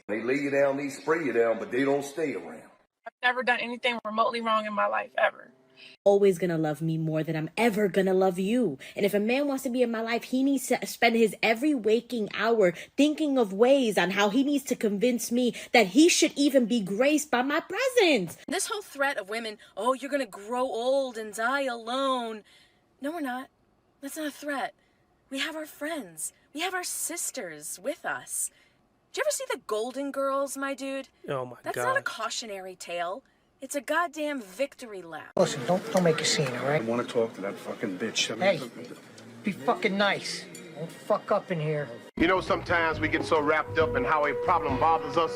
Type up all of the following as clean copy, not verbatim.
They lay you down, they spray you down, but they don't stay around. I've never done anything remotely wrong in my life, ever. Always gonna love me more than I'm ever gonna love you. And if a man wants to be in my life, he needs to spend his every waking hour thinking of ways on how he needs to convince me that he should even be graced by my presence. This whole threat of women, oh, you're gonna grow old and die alone. No, we're not. That's not a threat. We have our friends. We have our sisters with us. Did you ever see the Golden Girls, my dude? Oh my God. That's not a cautionary tale. It's a goddamn victory lap. Listen, don't make a scene, all right? I want to talk to that fucking bitch. Hey, be fucking nice. Don't fuck up in here. You know, sometimes we get so wrapped up in how a problem bothers us,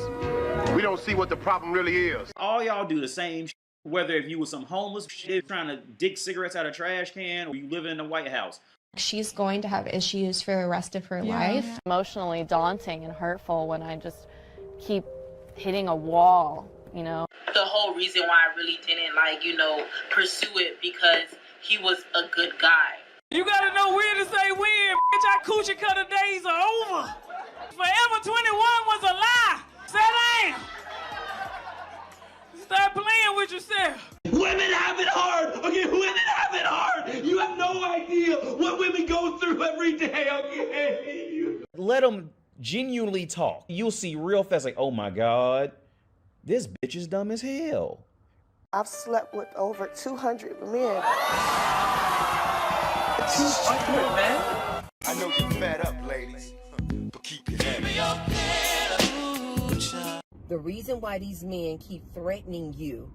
we don't see what the problem really is. All y'all do the same shit, whether if you was some homeless shit trying to dig cigarettes out of a trash can or you live in the White House. She's going to have issues for the rest of her life. Emotionally daunting and hurtful when I just keep hitting a wall, you know. The whole reason why I really didn't, pursue it because he was a good guy. You gotta know when to say when, bitch. Our coochie cutter days are over. Forever 21 was a lie. Sit down. Stop playing with yourself. Women have it hard, okay? Women have it hard. You have no idea what women go through every day, okay? Let them genuinely talk. You'll see real fast like, oh my God, this bitch is dumb as hell. I've slept with over 200 men. 200 men? I know you're fed up, ladies, but keep your head up. The reason why these men keep threatening you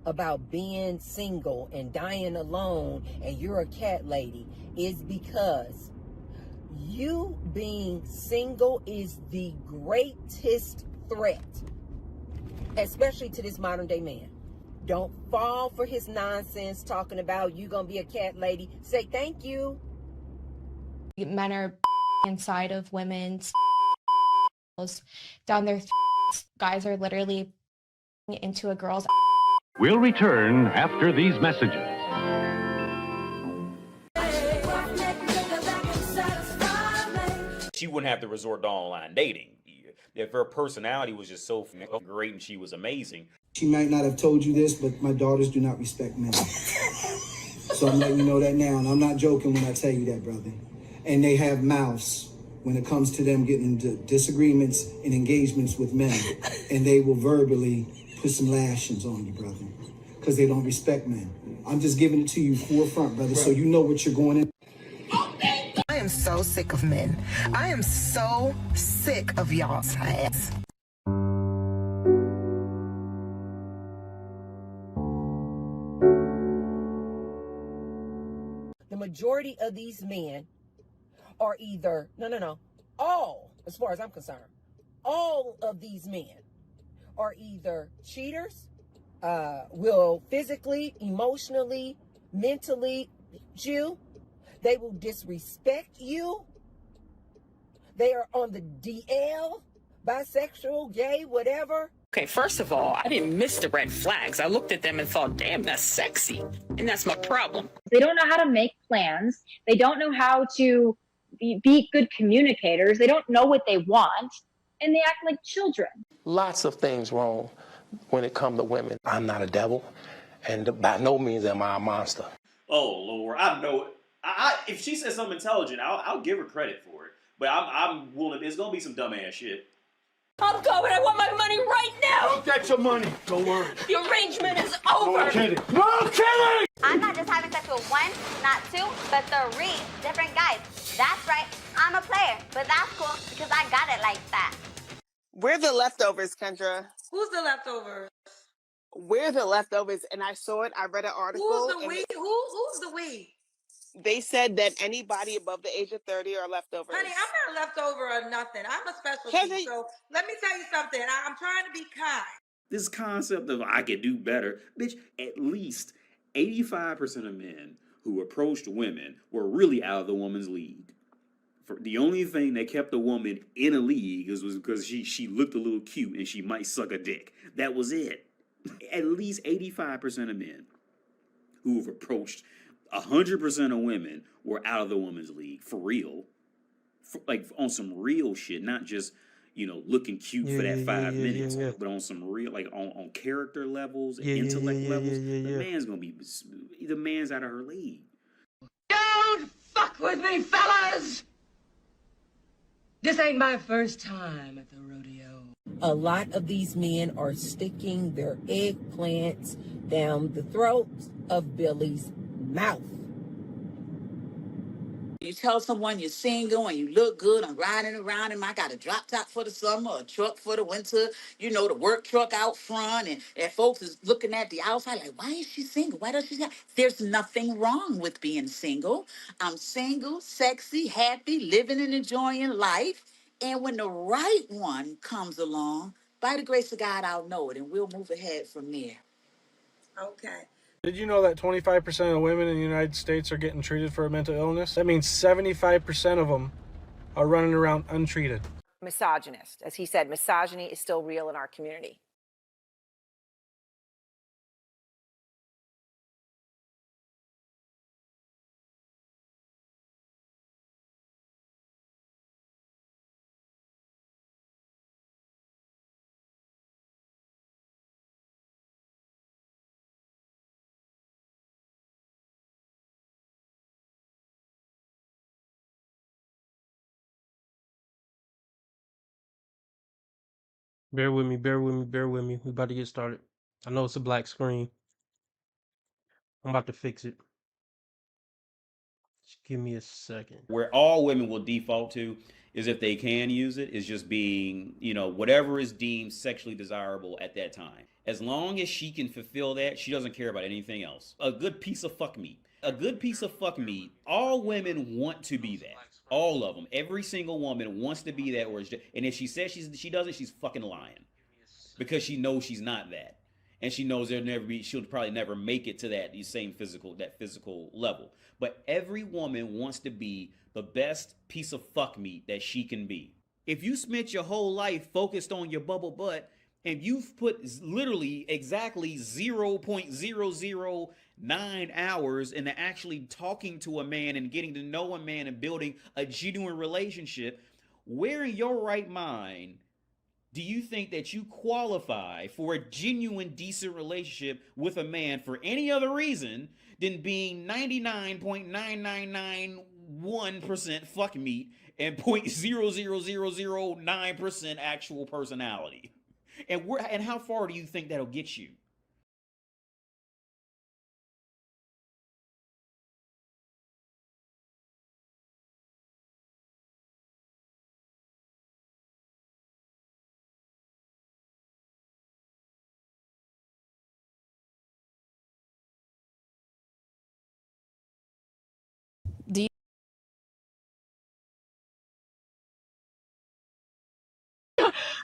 about being single and dying alone and you're a cat lady is because you being single is the greatest threat, especially to this modern day man. Don't fall for his nonsense talking about you gonna be a cat lady. Say thank you. Men are inside of women's down their guys are literally into a girl's. We'll return after these messages. She wouldn't have to resort to online dating. If her personality was just so great and she was amazing. She might not have told you this, but my daughters do not respect men. So I'm letting you know that now, and I'm not joking when I tell you that, brother. And they have mouths when it comes to them getting into disagreements and engagements with men. And they will verbally put some lashings on you, brother, because they don't respect men. I'm just giving it to you forefront, brother, so you know what you're going in. I am so sick of men. I am so sick of y'all's ass. The majority of these men are either, all, as far as I'm concerned, all of these men are either cheaters, will physically, emotionally, mentally cheat you. They will disrespect you. They are on the DL, bisexual, gay, whatever. Okay, first of all, I didn't miss the red flags. I looked at them and thought, damn, that's sexy. And that's my problem. They don't know how to make plans. They don't know how to be good communicators. They don't know what they want. And they act like children. Lots of things wrong when it comes to women. I'm not a devil, and by no means am I a monster. Oh Lord, I know. If she says something intelligent, I'll give her credit for it. But I'm willing. It's gonna be some dumbass shit. I'm going. I want my money right now. Don't get your money. Don't worry. The arrangement is over. No kidding. No kidding! I'm not just having sex with one, not two, but 3 different guys. That's right. I'm a player, but that's cool because I got it like that. We're the leftovers, Kendra. Who's the leftovers? We're the leftovers, and I saw it. I read an article. Who's the we? Who's the we? They said that anybody above the age of 30 are leftovers. Honey, I'm not a leftover or nothing. I'm a specialty. So let me tell you something. I'm trying to be kind. This concept of I could do better, bitch, at least 85% of men who approached women were really out of the woman's league. For the only thing that kept a woman in a league was because she looked a little cute and she might suck a dick. That was it. At least 85% of men who have approached 100% of women were out of the woman's league, for real. Like on some real shit, not just, you know, looking cute Yeah, for yeah, that yeah, 5 minutes, yeah. but on some real, like on character levels and Yeah, yeah, yeah, intellect yeah, levels, yeah, the yeah. man's gonna be, the man's out of her league. Don't fuck with me, fellas! This ain't my first time at the rodeo. A lot of these men are sticking their eggplants down the throats of Billy's mouth. You tell someone you're single and you look good, I'm riding around and I got a drop top for the summer, a truck for the winter, you know, the work truck out front, and folks is looking at the outside like, why is she single? Why does she have? There's nothing wrong with being single. I'm single, sexy, happy, living and enjoying life. And when the right one comes along, by the grace of God, I'll know it and we'll move ahead from there. Okay. Did you know that 25% of women in the United States are getting treated for a mental illness? That means 75% of them are running around untreated. Misogynist. As he said, misogyny is still real in our community. Bear with me, bear with me, bear with me. We about to get started. I know it's a black screen. I'm about to fix it. Just give me a second. Where all women will default to is, if they can use it, is just being, you know, whatever is deemed sexually desirable at that time. As long as she can fulfill that, she doesn't care about anything else. A good piece of fuck meat. A good piece of fuck meat. All women want to be that. All of them. Every single woman wants to be that. And if she says she doesn't, she's fucking lying. Because she knows she's not that. And she knows she'll probably never make it to that physical level. But every woman wants to be the best piece of fuck meat that she can be. If you spent your whole life focused on your bubble butt, and you've put literally exactly 0.009 hours into actually talking to a man and getting to know a man and building a genuine relationship, where in your right mind do you think that you qualify for a genuine, decent relationship with a man for any other reason than being 99.9991% fuck meat and 0.00009% actual personality? And how far do you think that'll get you?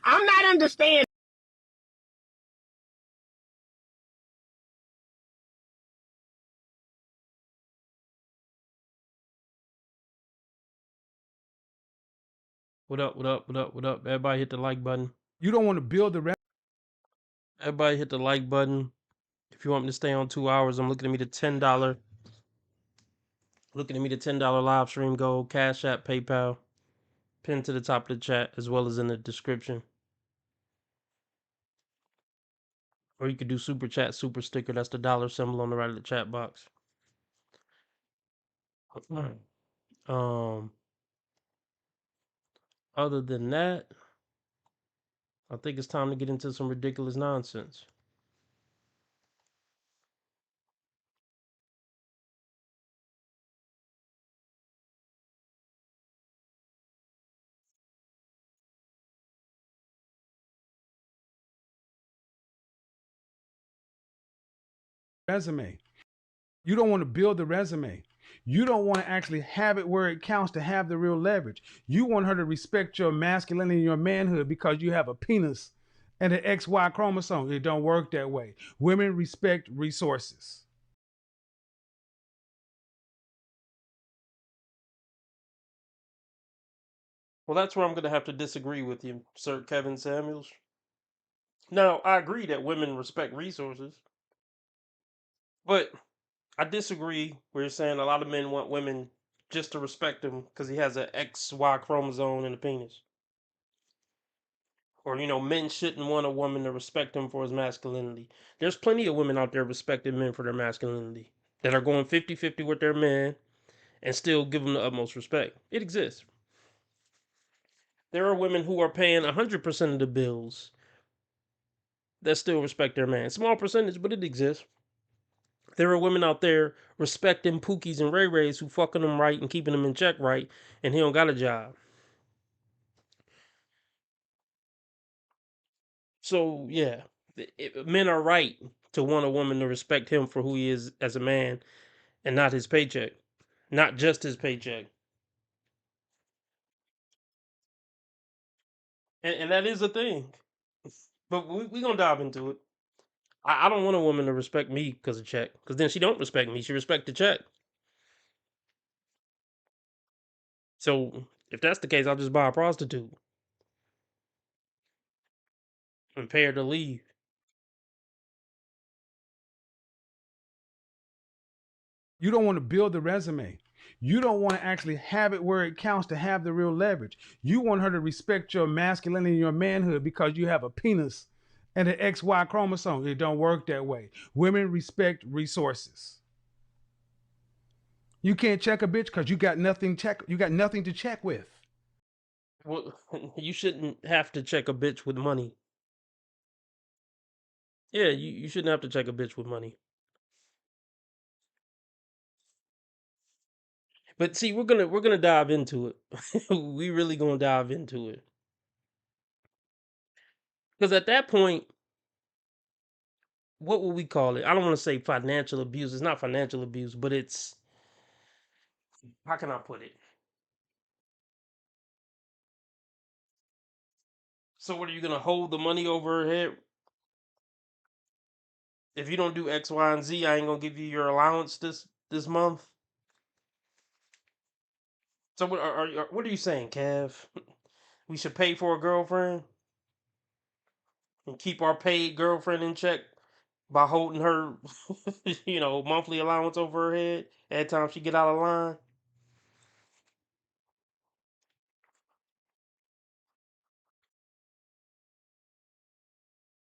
I'm not understanding. What up, what up, what up, what up? Everybody hit the like button. You don't want to build the Everybody hit the like button. If you want me to stay on 2 hours, I'm looking at me the $10. Looking at me the $10 live stream goal, Cash App, PayPal, pinned to the top of the chat as well as in the description. Or you could do super chat, super sticker. That's the dollar symbol on the right of the chat box. Other than that, I think it's time to get into some ridiculous nonsense. resume. You don't want to build the resume. You don't want to actually have it where it counts to have the real leverage. You want her to respect your masculinity and your manhood because you have a penis and an XY chromosome. It don't work that way. Women respect resources. Well, that's where I'm going to have to disagree with you, Sir Kevin Samuels. Now, I agree that women respect resources, but I disagree where you're saying a lot of men want women just to respect him because he has an XY chromosome and a penis. Or, men shouldn't want a woman to respect him for his masculinity. There's plenty of women out there respecting men for their masculinity that are going 50-50 with their man and still give them the utmost respect. It exists. There are women who are paying 100% of the bills that still respect their man. Small percentage, but it exists. There are women out there respecting Pookies and Ray Rays who fucking them right and keeping them in check right, and he don't got a job. So, yeah, men are right to want a woman to respect him for who he is as a man and not his paycheck. Not just his paycheck. And that is a thing. But we going to dive into it. I don't want a woman to respect me because of check. Because then she don't respect me. She respect the check. So, if that's the case, I'll just buy a prostitute. And pay her to leave. You don't want to build the resume. You don't want to actually have it where it counts to have the real leverage. You want her to respect your masculinity and your manhood because you have a penis and an XY chromosome. It don't work that way. Women respect resources. You can't check a bitch because you got nothing to check with. Well, you shouldn't have to check a bitch with money. Yeah, you shouldn't have to check a bitch with money. But see, we're gonna dive into it. We really gonna dive into it. Because at that point, what would we call it? I don't want to say financial abuse. It's not financial abuse, but it's, how can I put it? So what, are you gonna hold the money over her head? If you don't do X, Y, and Z, I ain't gonna give you your allowance this month. So what are you saying, Kev? We should pay for a girlfriend and keep our paid girlfriend in check by holding her, monthly allowance over her head every time she get out of line.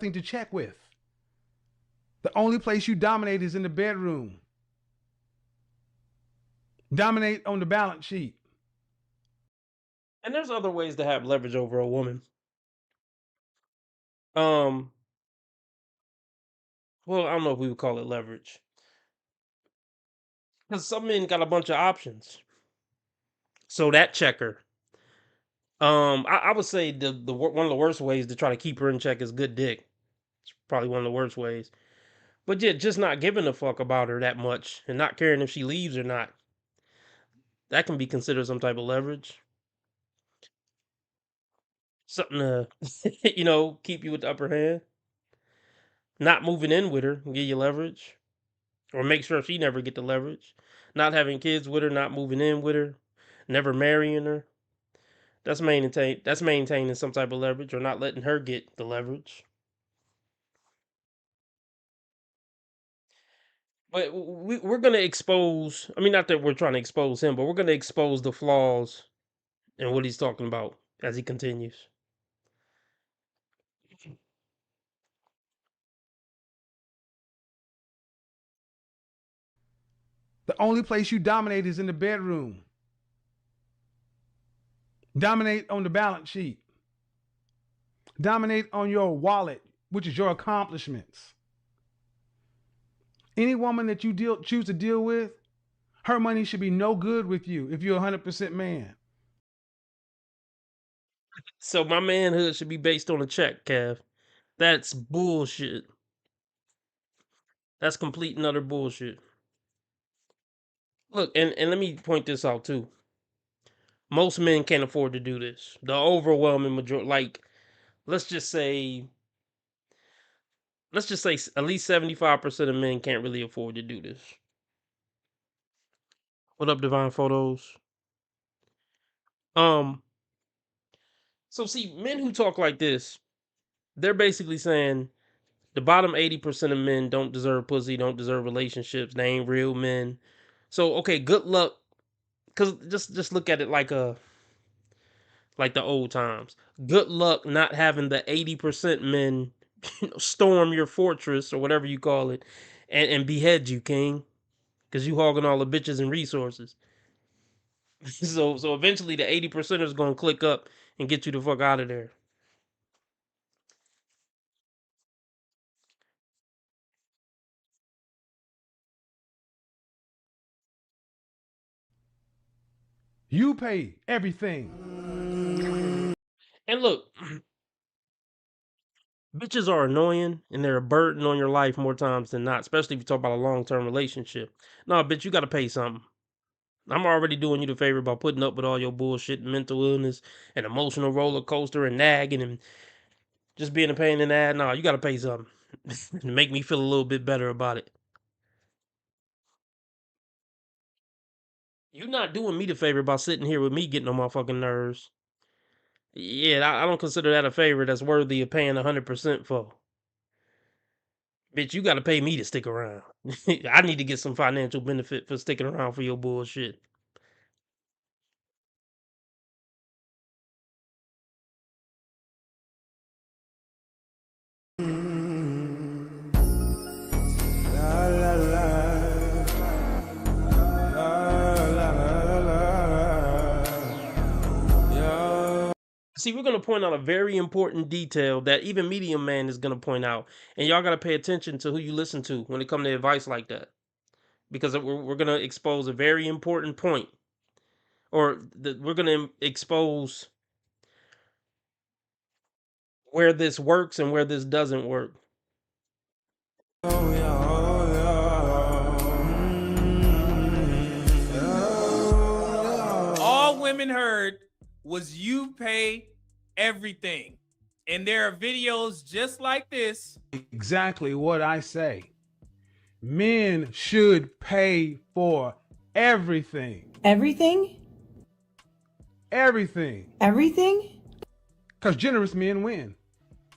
Nothing to check with. The only place you dominate is in the bedroom. Dominate on the balance sheet. And there's other ways to have leverage over a woman. Well, I don't know if we would call it leverage. Because some men got a bunch of options. So that checker. I would say the one of the worst ways to try to keep her in check is good dick. It's probably one of the worst ways. But yeah, just not giving a fuck about her that much and not caring if she leaves or not. That can be considered some type of leverage. Something to, keep you with the upper hand. Not moving in with her and give you leverage. Or make sure she never get the leverage. Not having kids with her, not moving in with her, never marrying her. That's maintaining some type of leverage, or not letting her get the leverage. But we're going to expose, I mean, not that we're trying to expose him, but we're going to expose the flaws in what he's talking about as he continues. The only place you dominate is in the bedroom. Dominate on the balance sheet. Dominate on your wallet, which is your accomplishments. Any woman that you choose to deal with, her money should be no good with you if you're 100% man. So my manhood should be based on a check, Kev. That's bullshit. That's complete and utter bullshit. Look, and let me point this out too. Most men can't afford to do this. The overwhelming majority, like, let's just say at least 75% of men can't really afford to do this. What up, Divine Photos? So see, men who talk like this, they're basically saying the bottom 80% of men don't deserve pussy, don't deserve relationships, they ain't real men. So okay, good luck. Cause just look at it like like the old times. Good luck not having the 80% men storm your fortress or whatever you call it and behead you, king, because you hogging all the bitches and resources. So eventually the 80% is gonna click up and get you the fuck out of there. You pay everything. And look, bitches are annoying and they're a burden on your life more times than not, especially if you talk about a long-term relationship. No, bitch, you gotta pay something. I'm already doing you the favor by putting up with all your bullshit and mental illness and emotional roller coaster and nagging and just being a pain in the ass. No, you gotta pay something to make me feel a little bit better about it. You're not doing me the favor by sitting here with me getting on my fucking nerves. Yeah, I don't consider that a favor that's worthy of paying 100% for. Bitch, you gotta pay me to stick around. I need to get some financial benefit for sticking around for your bullshit. See, we're gonna point out a very important detail that even Medium Man is gonna point out, and y'all gotta pay attention to who you listen to when it comes to advice like that, because we're gonna expose a very important point, or we're gonna expose where this works and where this doesn't work. All women heard was you pay everything. And there are videos just like this. Exactly what I say. Men should pay for everything. Everything? Everything. Everything? Because generous men win.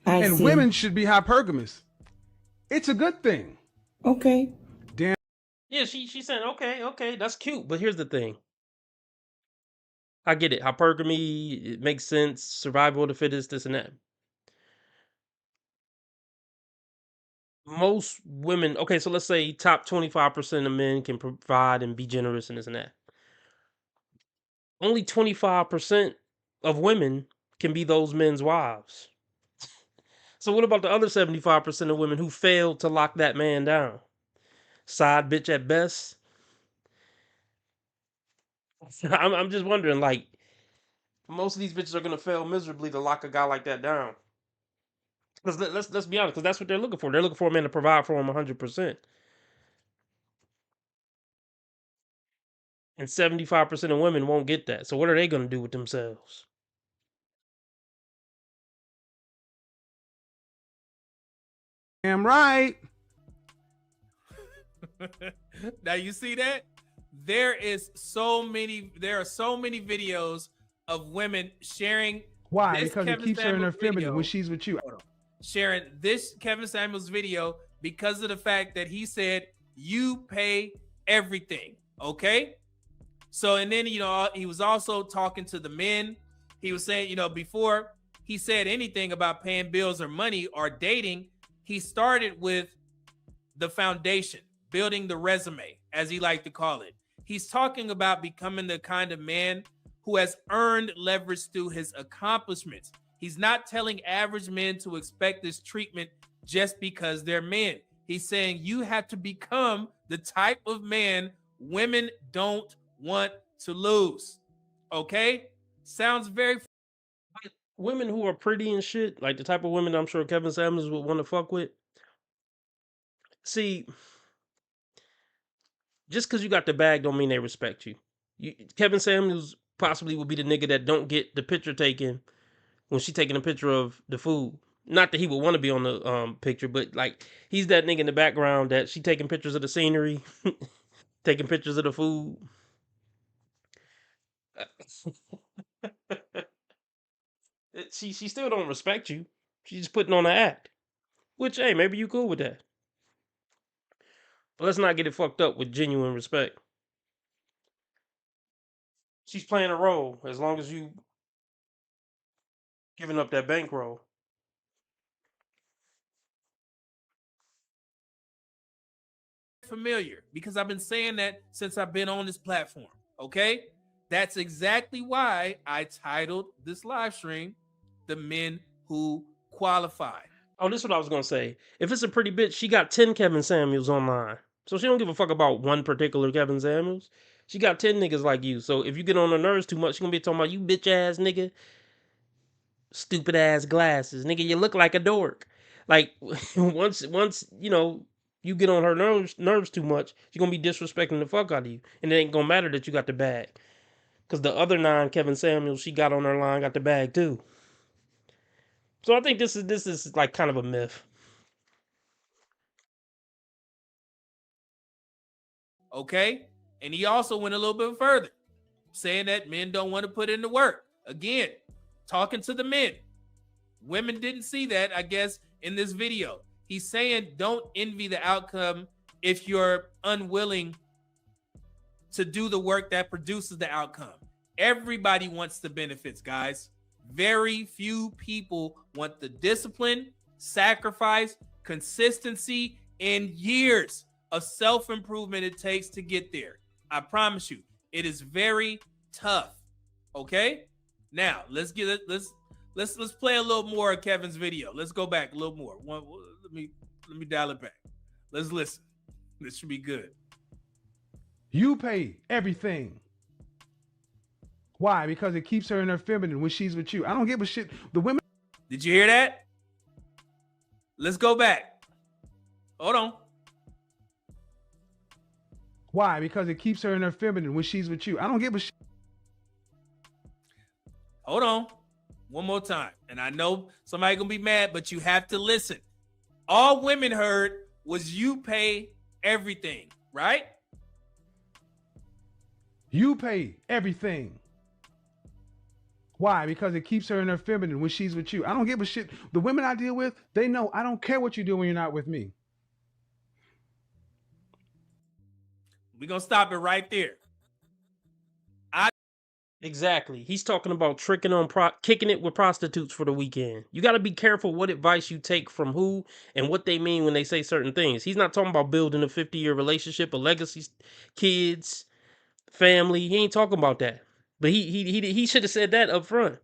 I see. Women should be hypergamous. It's a good thing. Okay. Damn. Yeah, she said, okay, that's cute, but here's the thing. I get it. Hypergamy, it makes sense. Survival of the fittest, this and that. Most women, okay, so let's say top 25% of men can provide and be generous and this and that. Only 25% of women can be those men's wives. So what about the other 75% of women who failed to lock that man down? Side bitch at best. I'm just wondering, like, most of these bitches are gonna fail miserably to lock a guy like that down. Because let's be honest, because that's what they're looking for. They're looking for a man to provide for them 100%. And 75% of women won't get that. So what are they gonna do with themselves? Damn right. Now you see that? There are so many videos of women sharing. Why? This Because it Kevin keeps her in her Samuels feminine video. when she's with you. Sharing this Kevin Samuels video because of the fact that he said you pay everything. Okay. So, and then, he was also talking to the men. He was saying, before he said anything about paying bills or money or dating, he started with the foundation, building the resume, as he liked to call it. He's talking about becoming the kind of man who has earned leverage through his accomplishments. He's not telling average men to expect this treatment just because they're men. He's saying you have to become the type of man women don't want to lose. Okay? Sounds very... Women who are pretty and shit, like the type of women I'm sure Kevin Samuels would want to fuck with. See, just because you got the bag don't mean they respect you. Kevin Samuels possibly would be the nigga that don't get the picture taken when she taking a picture of the food. Not that he would want to be on the picture, but like he's that nigga in the background that she taking pictures of the scenery, taking pictures of the food. She still don't respect you. She's just putting on an act. Which, hey, maybe you cool with that. But let's not get it fucked up with genuine respect. She's playing a role as long as you Giving up that bankroll. Familiar because I've been saying that since I've been on this platform. Okay, that's exactly why I titled this live stream "The Men Who Qualify." Oh, this is what I was gonna say. If it's a pretty bitch, she got 10 Kevin Samuels online, so she don't give a fuck about one particular Kevin Samuels. She got 10 niggas like you. So if you get on her nerves too much, she gonna be talking about you bitch ass nigga, stupid ass glasses, nigga. You look like a dork. Like once you know you get on her nerves too much, she's gonna be disrespecting the fuck out of you, and it ain't gonna matter that you got the bag, cause the other 9 Kevin Samuels she got on her line got the bag too. So I think this is like kind of a myth. Okay, and he also went a little bit further, saying that men don't want to put in the work. Again, talking to the men. Women didn't see that, I guess, in this video. He's saying don't envy the outcome if you're unwilling to do the work that produces the outcome. Everybody wants the benefits, guys. Very few people want the discipline, sacrifice, consistency, and years of self-improvement it takes to get there. I promise you, it is very tough. Okay? Now, let's play a little more of Kevin's video. Let's go back a little more. Let me dial it back. Let's listen. This should be good. You pay everything. Why? Because it keeps her in her feminine when she's with you. I don't give a shit. The women. Did you hear that? Let's go back. Hold on. Why? Because it keeps her in her feminine when she's with you. I don't give a shit. Hold on. One more time. And I know somebody gonna be mad, but you have to listen. All women heard was you pay everything, right? You pay everything. Why? Because it keeps her in her feminine when she's with you. I don't give a shit. The women I deal with, they know I don't care what you do when you're not with me. We're going to stop it right there. Exactly. He's talking about kicking it with prostitutes for the weekend. You got to be careful what advice you take from who and what they mean when they say certain things. He's not talking about building a 50-year relationship, a legacy, kids, family. He ain't talking about that. But he should have said that up front.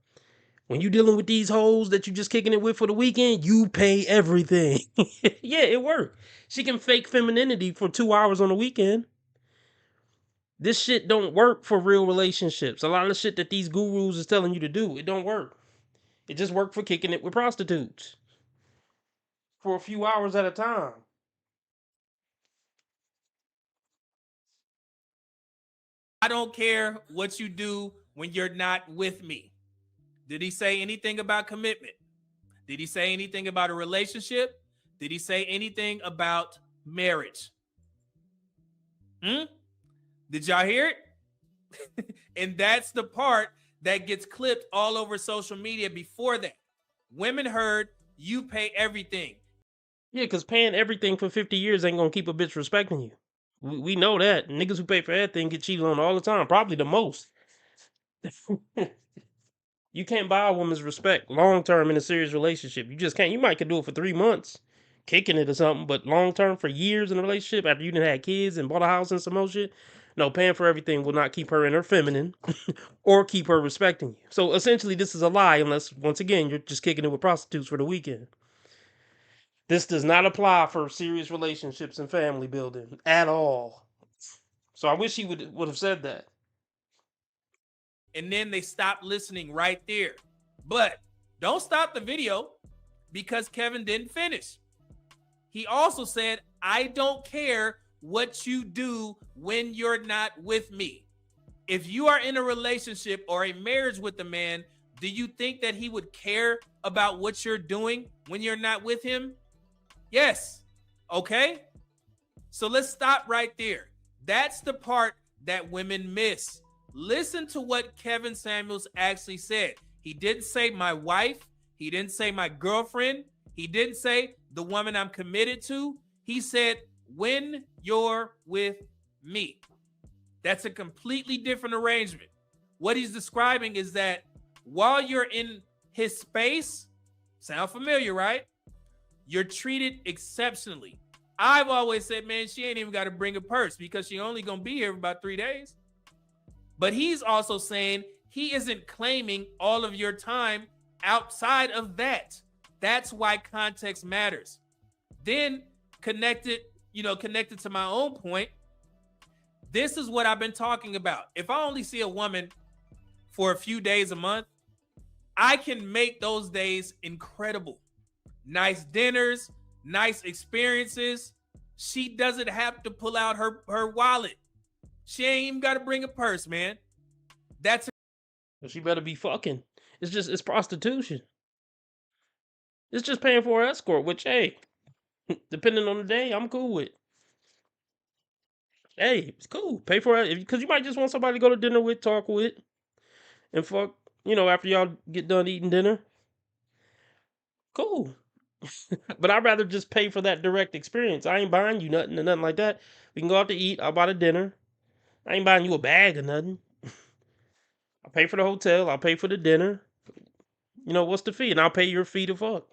When you dealing with these hoes that you just kicking it with for the weekend, you pay everything. Yeah, it worked. She can fake femininity for 2 hours on the weekend. This shit don't work for real relationships. A lot of the shit that these gurus is telling you to do, it don't work. It just worked for kicking it with prostitutes for a few hours at a time. I don't care what you do when you're not with me. Did he say anything about commitment? Did he say anything about a relationship? Did he say anything about marriage? Did y'all hear it? And that's the part that gets clipped all over social media before that. Women heard you pay everything. Yeah, because paying everything for 50 years ain't going to keep a bitch respecting you. We know that. Niggas who pay for everything get cheated on all the time, probably the most. You can't buy a woman's respect long-term in a serious relationship. You just can't. You might could do it for 3 months, kicking it or something, but long-term for years in a relationship after you done had kids and bought a house and some more shit, no, paying for everything will not keep her in her feminine or keep her respecting you. So essentially this is a lie unless, once again, you're just kicking it with prostitutes for the weekend. This does not apply for serious relationships and family building at all. So I wish he would have said that. And then they stopped listening right there. But don't stop the video because Kevin didn't finish. He also said, I don't care what you do when you're not with me. If you are in a relationship or a marriage with a man, do you think that he would care about what you're doing when you're not with him? Yes. Okay. So let's stop right there. That's the part that women miss. Listen to what Kevin Samuels actually said. He didn't say my wife. He didn't say my girlfriend. He didn't say the woman I'm committed to. He said, when you're with me. That's a completely different arrangement. What he's describing is that while you're in his space, sound familiar, right? You're treated exceptionally. I've always said, man, she ain't even got to bring a purse because she only gonna be here for about 3 days. But he's also saying he isn't claiming all of your time outside of that. That's why context matters. Then connected to my own point, this is what I've been talking about. If I only see a woman for a few days a month, I can make those days incredible. Nice dinners, nice experiences. She doesn't have to pull out her wallet. She ain't even got to bring a purse, man. That's She better be fucking. It's prostitution. It's just paying for an escort, which, hey, depending on the day, I'm cool with. Hey, it's cool. Pay for it because you might just want somebody to go to dinner with, talk with, and fuck. After y'all get done eating dinner. Cool. But I'd rather just pay for that direct experience. I ain't buying you nothing or nothing like that. We can go out to eat. I'll buy the dinner. I ain't buying you a bag or nothing. I'll pay for the hotel. I'll pay for the dinner. What's the fee? And I'll pay your fee to fuck.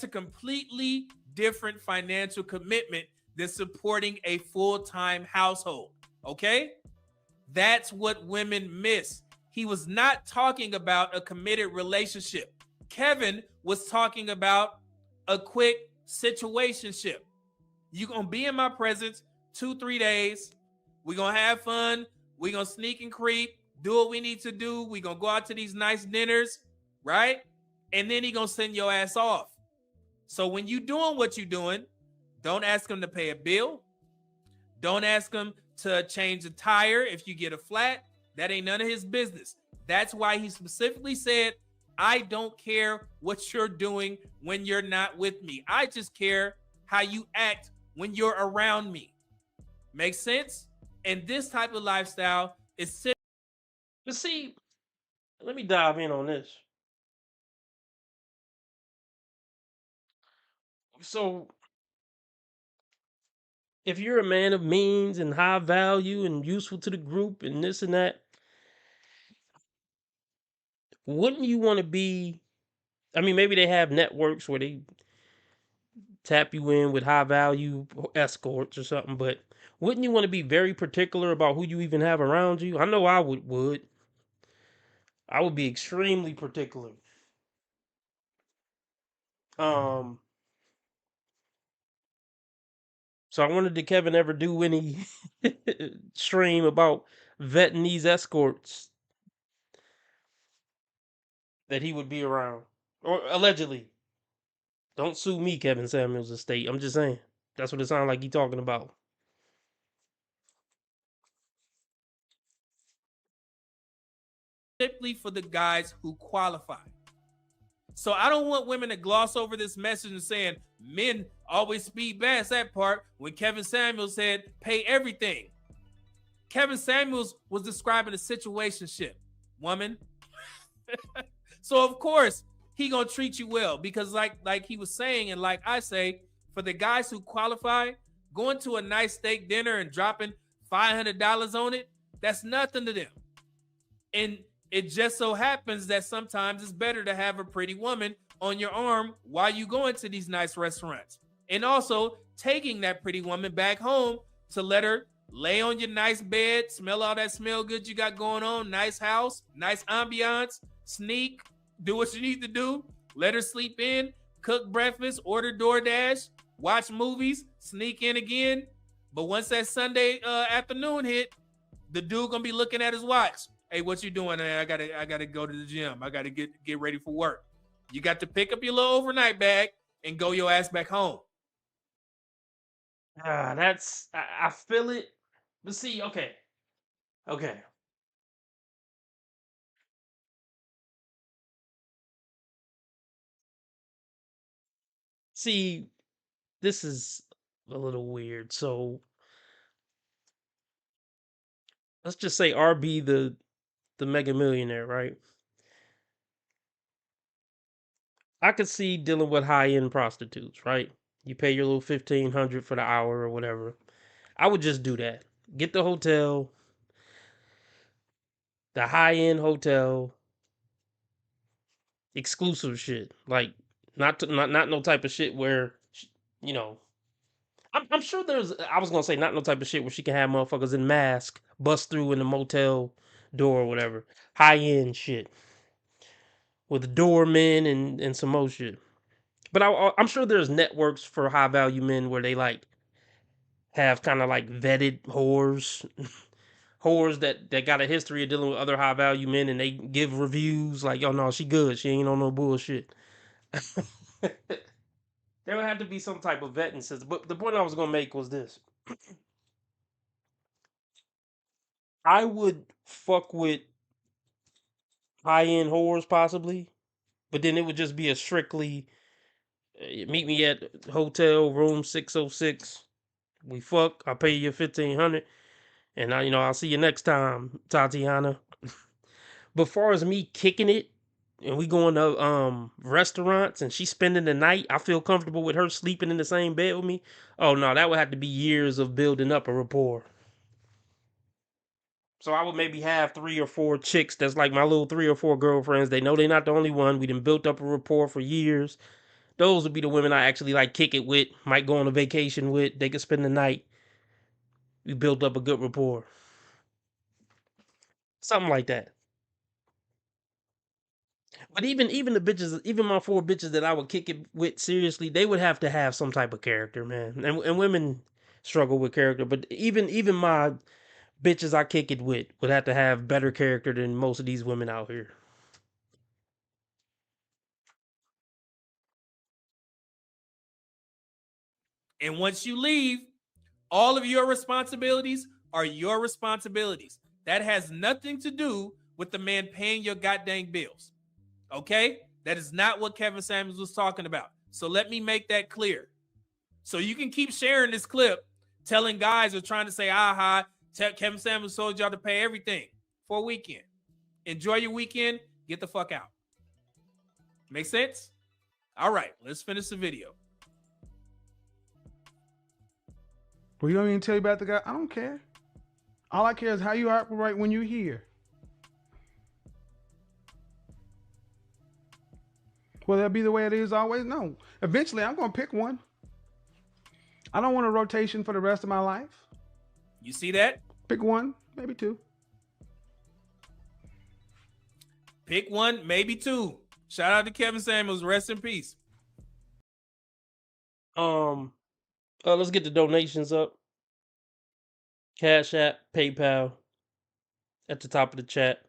a completely different financial commitment than supporting a full-time household. Okay? That's what women miss. He was not talking about a committed relationship. Kevin was talking about a quick situationship. You're going to be in my presence 2-3 days. We're going to have fun. We're going to sneak and creep, do what we need to do. We're going to go out to these nice dinners, right? And then he's going to send your ass off. So when you doing what you're doing, don't ask him to pay a bill. Don't ask him to change a tire if you get a flat. That ain't none of his business. That's why he specifically said, I don't care what you're doing when you're not with me. I just care how you act when you're around me. Makes sense? And this type of lifestyle is... But see, let me dive in on this. So, if you're a man of means and high value and useful to the group and this and that, wouldn't you want to be... I mean, maybe they have networks where they tap you in with high value escorts or something, but wouldn't you want to be very particular about who you even have around you? I know I would. I would be extremely particular. So I wondered, did Kevin ever do any stream about vetting these escorts that he would be around? Or allegedly. Don't sue me, Kevin Samuels estate. I'm just saying. That's what it sounds like he talking about. Simply for the guys who qualify. So I don't want women to gloss over this message and saying men always speed past that part when Kevin Samuels said pay everything. Kevin Samuels was describing a situationship, woman. So of course he gonna treat you well because like he was saying, and like I say, for the guys who qualify, going to a nice steak dinner and dropping $500 on it, that's nothing to them. And it just so happens that sometimes it's better to have a pretty woman on your arm while you go into these nice restaurants. And also taking that pretty woman back home to let her lay on your nice bed, smell all that smell good you got going on, nice house, nice ambiance, sneak, do what you need to do, let her sleep in, cook breakfast, order DoorDash, watch movies, sneak in again. But once that Sunday afternoon hit, the dude gonna be looking at his watch. Hey, what you doing? I gotta go to the gym. I gotta get ready for work. You got to pick up your little overnight bag and go your ass back home. I feel it. But see, okay. See, this is a little weird. So let's just say RB the mega millionaire, right? I could see dealing with high-end prostitutes, right? You pay your little $1,500 for the hour or whatever. I would just do that. Get the hotel, the high-end hotel, exclusive shit. Like not no type of shit where you know. I'm sure there's. I was gonna say not no type of shit where she can have motherfuckers in mask bust through in the motel door or whatever. High-end shit with doormen and some more shit. But I'm sure there's networks for high value men where they like have kind of like vetted whores, whores that got a history of dealing with other high value men, and they give reviews like, "Yo, no, she good. She ain't on no bullshit." There would have to be some type of vetting system. But the point I was gonna make was this: I would fuck with high end whores possibly, but then it would just be a strictly meet me at hotel room 606. We fuck. I pay you 1,500, and I'll see you next time, Tatiana. But far as me kicking it, and we going to restaurants, and she spending the night, I feel comfortable with her sleeping in the same bed with me. Oh no, that would have to be years of building up a rapport. So I would maybe have 3 or 4 chicks that's like my little 3 or 4 girlfriends. They know they're not the only one. We done built up a rapport for years. Those would be the women I actually like kick it with, might go on a vacation with. They could spend the night. We built up a good rapport. Something like that. But even the bitches, even my 4 bitches that I would kick it with seriously, they would have to have some type of character, man. And women struggle with character, but even my bitches I kick it with would have to have better character than most of these women out here. And once you leave, all of your responsibilities are your responsibilities. That has nothing to do with the man paying your goddamn bills. Okay? That is not what Kevin Samuels was talking about. So let me make that clear. So you can keep sharing this clip, telling guys or trying to say, aha, Kevin Samuels told y'all to pay everything for a weekend. Enjoy your weekend. Get the fuck out. Make sense? All right, let's finish the video. Well, you don't even tell you about the guy. I don't care. All I care is how you operate when you're here. Will that be the way it is always? No. Eventually, I'm going to pick one. I don't want a rotation for the rest of my life. You see that? Pick one, maybe 2. Pick one, maybe 2. Shout out to Kevin Samuels. Rest in peace. Let's get the donations up. Cash App, PayPal, at the top of the chat.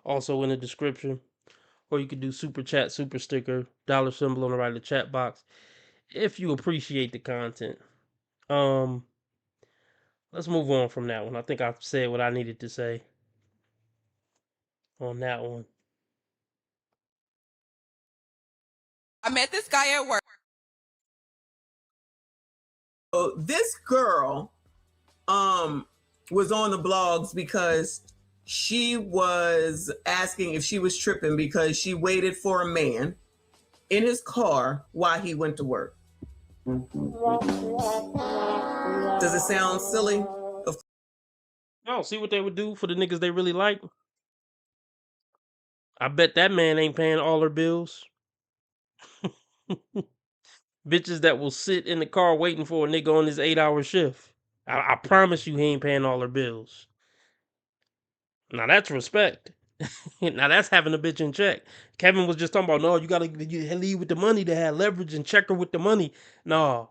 Also in the description. Or you can do super chat, super sticker, $ symbol on the right of the chat box. If you appreciate the content. Let's move on from that one. I think I've said what I needed to say on that one. I met this guy at work. So this girl was on the blogs because she was asking if she was tripping because she waited for a man in his car while he went to work. Does it sound silly? No, see what they would do for the niggas they really like? I bet that man ain't paying all her bills. Bitches that will sit in the car waiting for a nigga on his 8-hour shift. I promise you he ain't paying all her bills. Now that's respect. Now that's having a bitch in check. Kevin was just talking about, no, you gotta leave with the money to have leverage and check her with the money. No.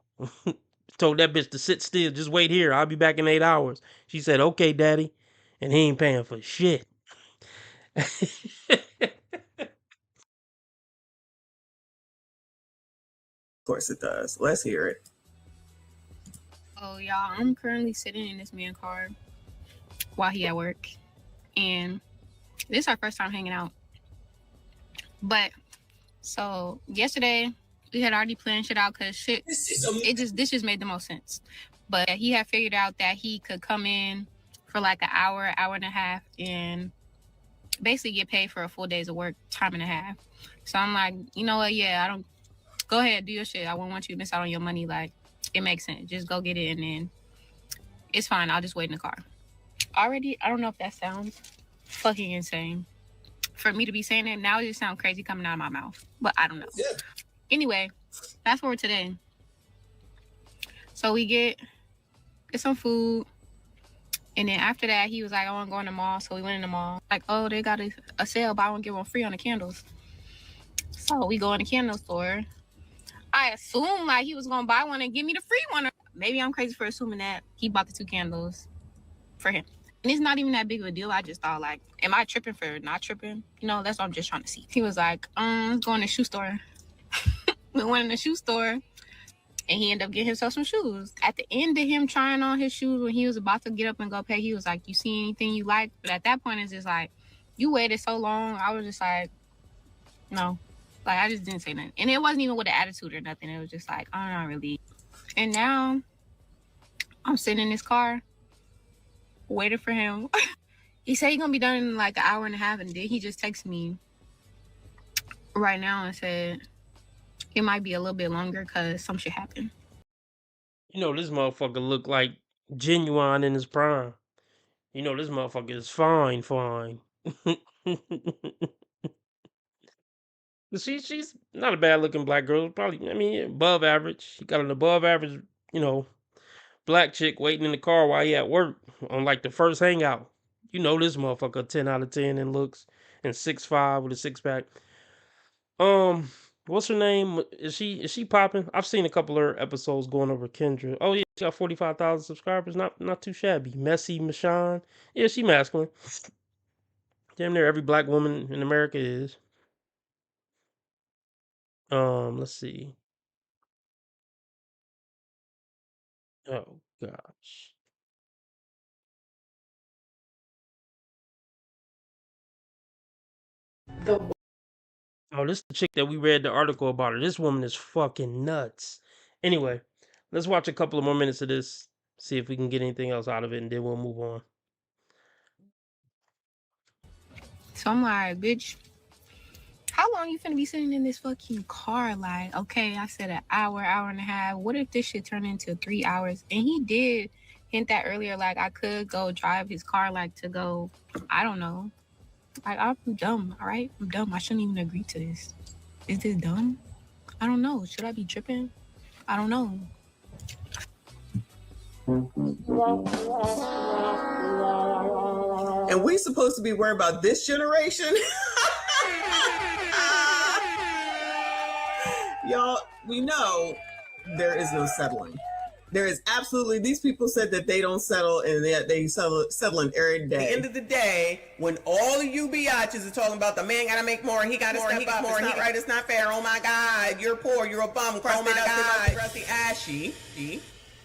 Told that bitch to sit still. Just wait here. I'll be back in 8 hours. She said, okay, daddy. And he ain't paying for shit. Of course it does. Let's hear it. Oh, y'all, I'm currently sitting in this man's car while he at work. And this is our first time hanging out. But, so, yesterday, we had already planned shit out because shit, this just made the most sense. But he had figured out that he could come in for like an hour, hour and a half, and basically get paid for a full day's of work, time and a half. So I'm like, you know what, yeah, I don't, go ahead, do your shit. I won't want you to miss out on your money. Like, it makes sense. Just go get it and then it's fine. I'll just wait in the car. Already, I don't know if that sounds fucking insane. For me to be saying it now, it just sounds crazy coming out of my mouth. But I don't know. Yeah. Anyway, fast forward today. So we get some food. And then after that, he was like, I want to go in the mall. So we went in the mall. Like, oh, they got a sale, buy one, get one free on the candles. So we go in the candle store. I assumed like he was going to buy one and give me the free one. Maybe I'm crazy for assuming that he bought the 2 candles for him. And it's not even that big of a deal. I just thought, like, am I tripping for not tripping? You know, that's what I'm just trying to see. He was like, let's go in the shoe store. We went in the shoe store, and he ended up getting himself some shoes. At the end of him trying on his shoes, when he was about to get up and go pay, he was like, you see anything you like? But at that point, it's just like, you waited so long. I was just like, no. Like, I just didn't say nothing. And it wasn't even with an attitude or nothing. It was just like, I'm not really. And now, I'm sitting in his car, waiting for him. He said he's gonna be done in like an hour and a half, and then he just texted me right now and said it might be a little bit longer because some shit happened. You know, this motherfucker look like Genuine in his prime. You know, this motherfucker is fine. But she's not a bad looking black girl. Probably, I mean, above average. She got an above average, you know, black chick waiting in the car while he at work on like the first hangout. You know this motherfucker 10 out of 10 in looks and 6'5" with a 6-pack. What's her name? Is she popping? I've seen a couple of her episodes going over Kendra. Oh yeah, she got 45,000 subscribers. Not too shabby. Messy Michonne. Yeah, she masculine. Damn near every black woman in America is. Let's see. Oh gosh. Oh, this is the chick that we read the article about her. This woman is fucking nuts. Anyway, let's watch a couple of more minutes of this. See if we can get anything else out of it, and then we'll move on. So I'm like, bitch, how long you finna be sitting in this fucking car? Like, okay, I said an hour and a half. What if this shit turned into 3 hours? And he did hint that earlier, like I could go drive his car, like to go, I don't know. Like, I'm dumb, all right? I'm dumb. I shouldn't even agree to this. Is this dumb? I don't know. Should I be tripping? I don't know. And we supposed to be worried about this generation? Y'all, we know there is no settling. There is absolutely, these people said that they don't settle, and they settling every day. At the end of the day, when all of you biatches are talking about the man gotta make more, he gotta step up, more, it's not right, it's not fair, oh my God, you're poor, you're a bum, crusty, crusty, ashy.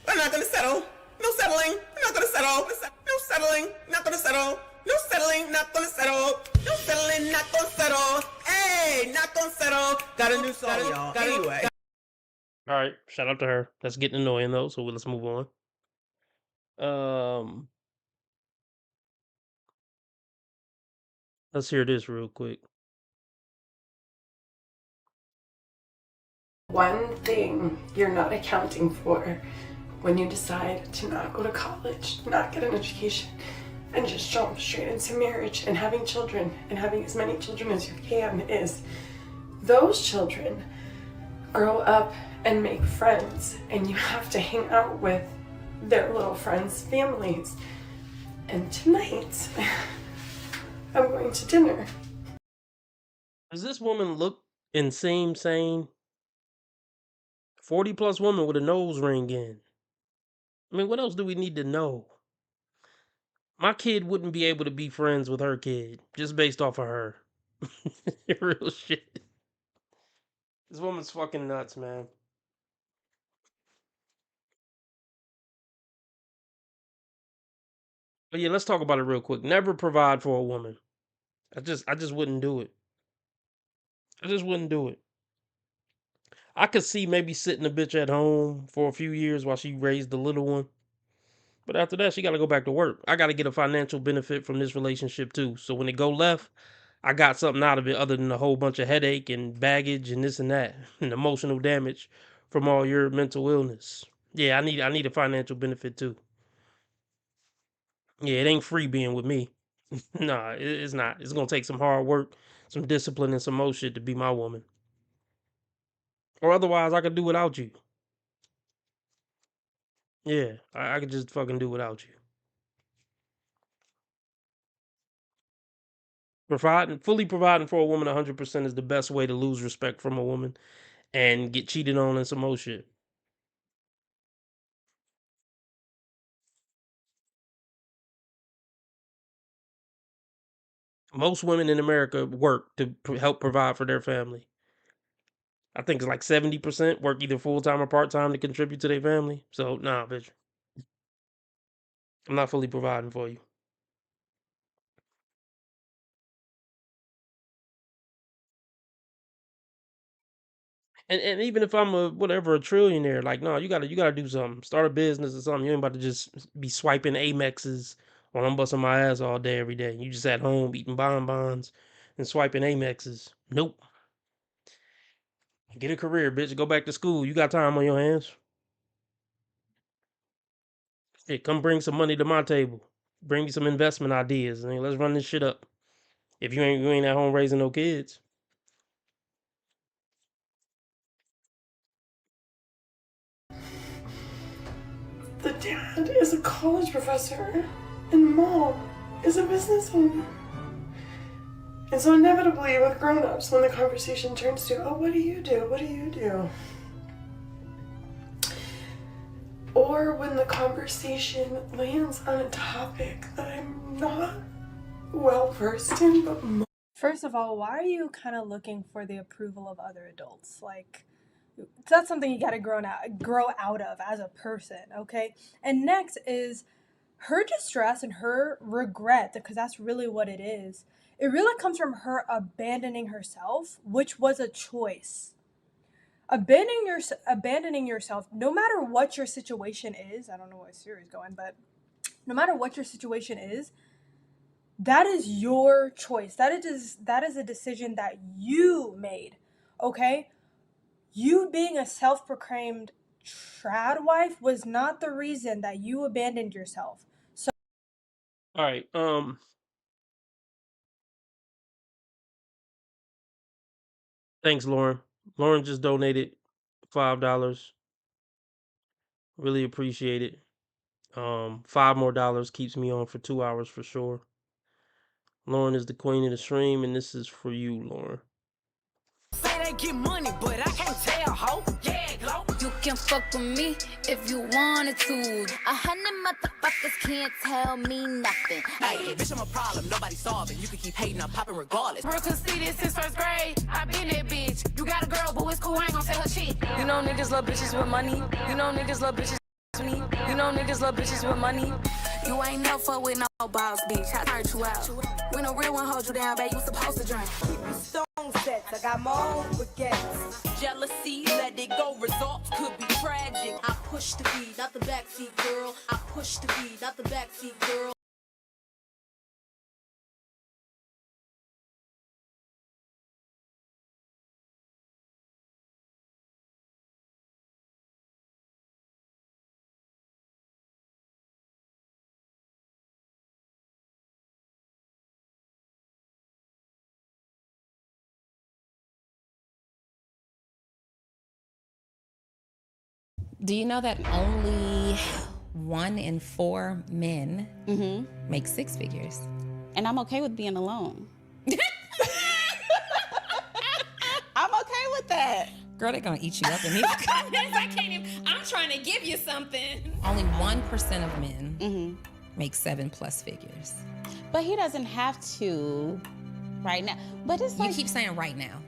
We're not gonna settle. No settling. We're not gonna settle. No settling. Not gonna settle. No settling. Not gonna settle. No settling. Not gonna settle. Hey, not gonna settle. Got a new song, y'all. Anyway. All right, shout out to her. That's getting annoying though, so let's move on. Let's hear this real quick. One thing you're not accounting for when you decide to not go to college, not get an education, and just jump straight into marriage and having children and having as many children as you can is those children grow up and make friends, and you have to hang out with their little friends' families. And tonight, I'm going to dinner. Does this woman look insane sane? 40 plus woman with a nose ring in. I mean, what else do we need to know? My kid wouldn't be able to be friends with her kid just based off of her. Real shit. This woman's fucking nuts, man. But yeah, let's talk about it real quick. Never provide for a woman. I just wouldn't do it. I just wouldn't do it. I could see maybe sitting a bitch at home for a few years while she raised the little one. But after that, she got to go back to work. I got to get a financial benefit from this relationship too. So when it go left, I got something out of it other than a whole bunch of headache and baggage and this and that and emotional damage from all your mental illness. Yeah, I need a financial benefit too. Yeah, it ain't free being with me. Nah, it's not. It's gonna take some hard work, some discipline, and some more shit to be my woman. Or otherwise, I could do without you. Yeah, I could just fucking do without you. Fully providing for a woman 100% is the best way to lose respect from a woman and get cheated on and some more shit. Most women in America work to help provide for their family. I think it's like 70% work either full time or part time to contribute to their family. So nah, bitch, I'm not fully providing for you. And even if I'm a trillionaire, like no, you gotta do something. Start a business or something. You ain't about to just be swiping Amexes while I'm busting my ass all day every day. You just at home eating bonbons and swiping Amexes. Nope. Get a career, bitch. Go back to school. You got time on your hands. Hey, come bring some money to my table. Bring me some investment ideas, and let's run this shit up. If you ain't at home raising no kids. The dad is a college professor, and mom is a business owner. And so inevitably with grown-ups, when the conversation turns to, oh, what do you do? What do you do? Or when the conversation lands on a topic that I'm not well versed in, but First of all, why are you kind of looking for the approval of other adults? Like, that's something you gotta grow out of as a person, okay? And next is her distress and her regret, because that's really what it is. It really comes from her abandoning herself, which was a choice. Abandoning yourself, no matter what your situation is, I don't know where Siri's going, but no matter what your situation is, that is your choice. That is a decision that you made, okay? You being a self-proclaimed trad wife was not the reason that you abandoned yourself. So, all right, thanks, Lauren. Lauren just donated $5. Really appreciate it. $5 more keeps me on for 2 hours for sure. Lauren is the queen of the stream, and this is for you, Lauren. Say they get money, but I can't tell, ho. Yeah, glow. You can fuck with me if you wanted to. 100 motherfuckers can't tell me nothing. Hey, bitch, I'm a problem. Nobody solving. You can keep hating, I'm popping regardless. Bro, could see this since first grade. I been that bitch. You got a girl, but it's cool. I ain't gon' say her shit. You know niggas love bitches with money. You know niggas love bitches with me. You know niggas love bitches with money. You ain't no fuck with no boss, bitch. I turned you out. When a real one hold you down, babe, you supposed to drink. Keep you stone sets. I got my own baguettes. Jealousy, let it go. Results could be tragic. I push the beat, not the backseat girl. I push the beat, not the backseat girl. Do you know that only 1 in 4 men make 6 figures? And I'm okay with being alone. I'm okay with that. Girl, they're gonna eat you up in these comments. I can't even. I'm trying to give you something. Only 1% of men make 7+ figures. But he doesn't have to right now. But it's like you keep saying right now.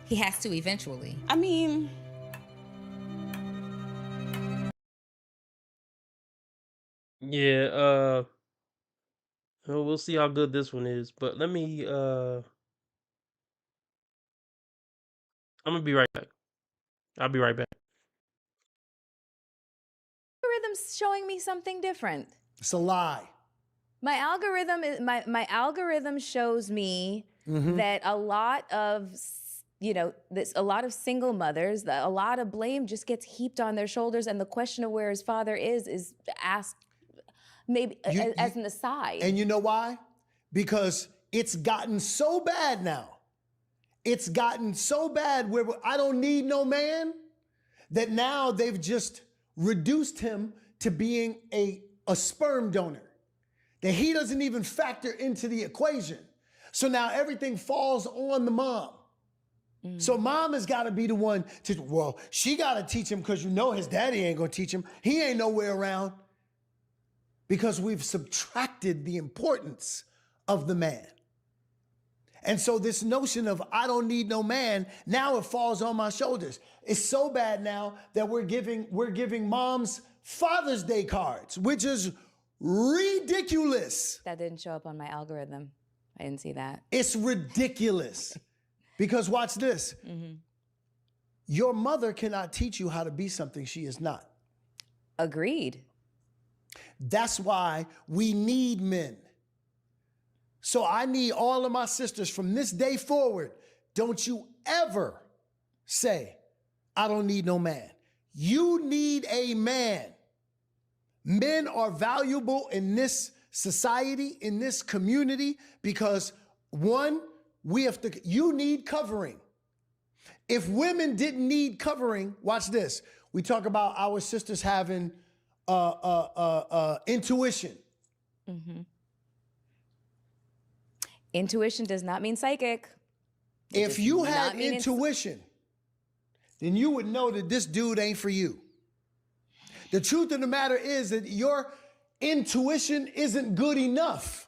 He has to eventually. I mean, Yeah, we'll see how good this one is. But let me I'm gonna be right back. I'll be right back. Algorithm's showing me something different. It's a lie. My algorithm shows me that a lot of a lot of single mothers, a lot of blame just gets heaped on their shoulders, and the question of where his father is asked maybe as an aside. And you know why? because it's gotten so bad now. It's gotten so bad where I don't need no man, that now they've just reduced him to being a sperm donor, that he doesn't even factor into the equation. So now everything falls on the mom. So mom has got to be the one to, well, she got to teach him because you know his daddy ain't going to teach him. He ain't nowhere around, because we've subtracted the importance of the man. And so this notion of I don't need no man, now it falls on my shoulders. It's so bad now that we're giving moms Father's Day cards, which is ridiculous. That didn't show up on my algorithm. I didn't see that. It's ridiculous. Because watch this. Your mother cannot teach you how to be something she is not. Agreed. That's why we need men. So I need all of my sisters from this day forward. Don't you ever say, I don't need no man. You need a man. Men are valuable in this society, in this community, because one, you need covering. If women didn't need covering, watch this. We talk about our sisters having intuition. Intuition does not mean psychic. If you had intuition, then you would know that this dude ain't for you. The truth of the matter is that your intuition isn't good enough.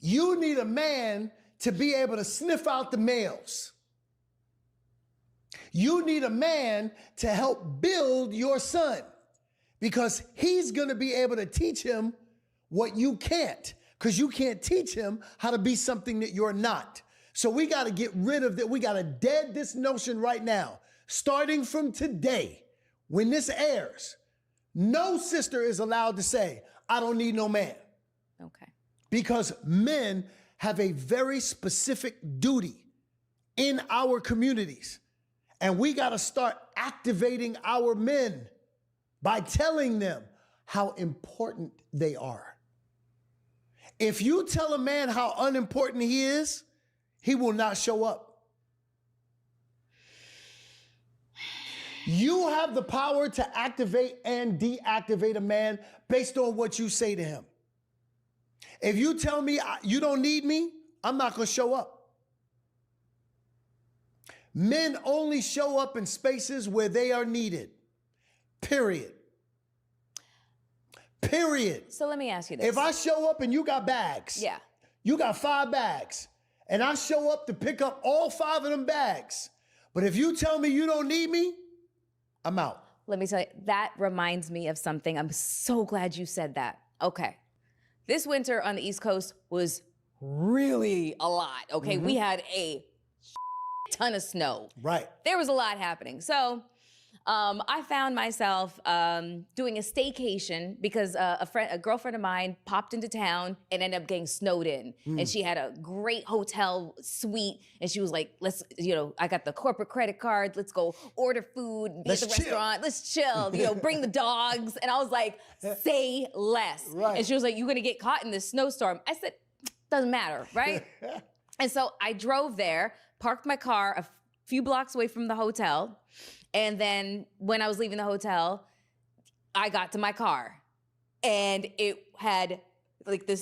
You need a man to be able to sniff out the males. You need a man to help build your son, because he's going to be able to teach him what you can't, because you can't teach him how to be something that you're not. So we got to get rid of that. We got to dead this notion right now. Starting from today, when this airs, no sister is allowed to say, I don't need no man. Okay. Because men have a very specific duty in our communities. And we got to start activating our men by telling them how important they are. If you tell a man how unimportant he is, he will not show up. You have the power to activate and deactivate a man based on what you say to him. If you tell me you don't need me, I'm not going to show up. Men only show up in spaces where they are needed. Period. Period. So let me ask you this. If I show up and you got bags, you got 5 bags, and I show up to pick up all 5 of them bags, but if you tell me you don't need me, I'm out. Let me tell you, that reminds me of something. I'm so glad you said that. Okay. This winter on the East Coast was really a lot, okay? We had a ton of snow. Right. There was a lot happening. So I found myself doing a staycation because a girlfriend of mine popped into town and ended up getting snowed in. And she had a great hotel suite. And she was like, I got the corporate credit card. Let's go order food, be at the restaurant. Let's chill, bring the dogs. And I was like, say less. Right. And she was like, you're going to get caught in this snowstorm. I said, doesn't matter, right? And so I drove there, parked my car a few blocks away from the hotel. And then when I was leaving the hotel, I got to my car, and it had like the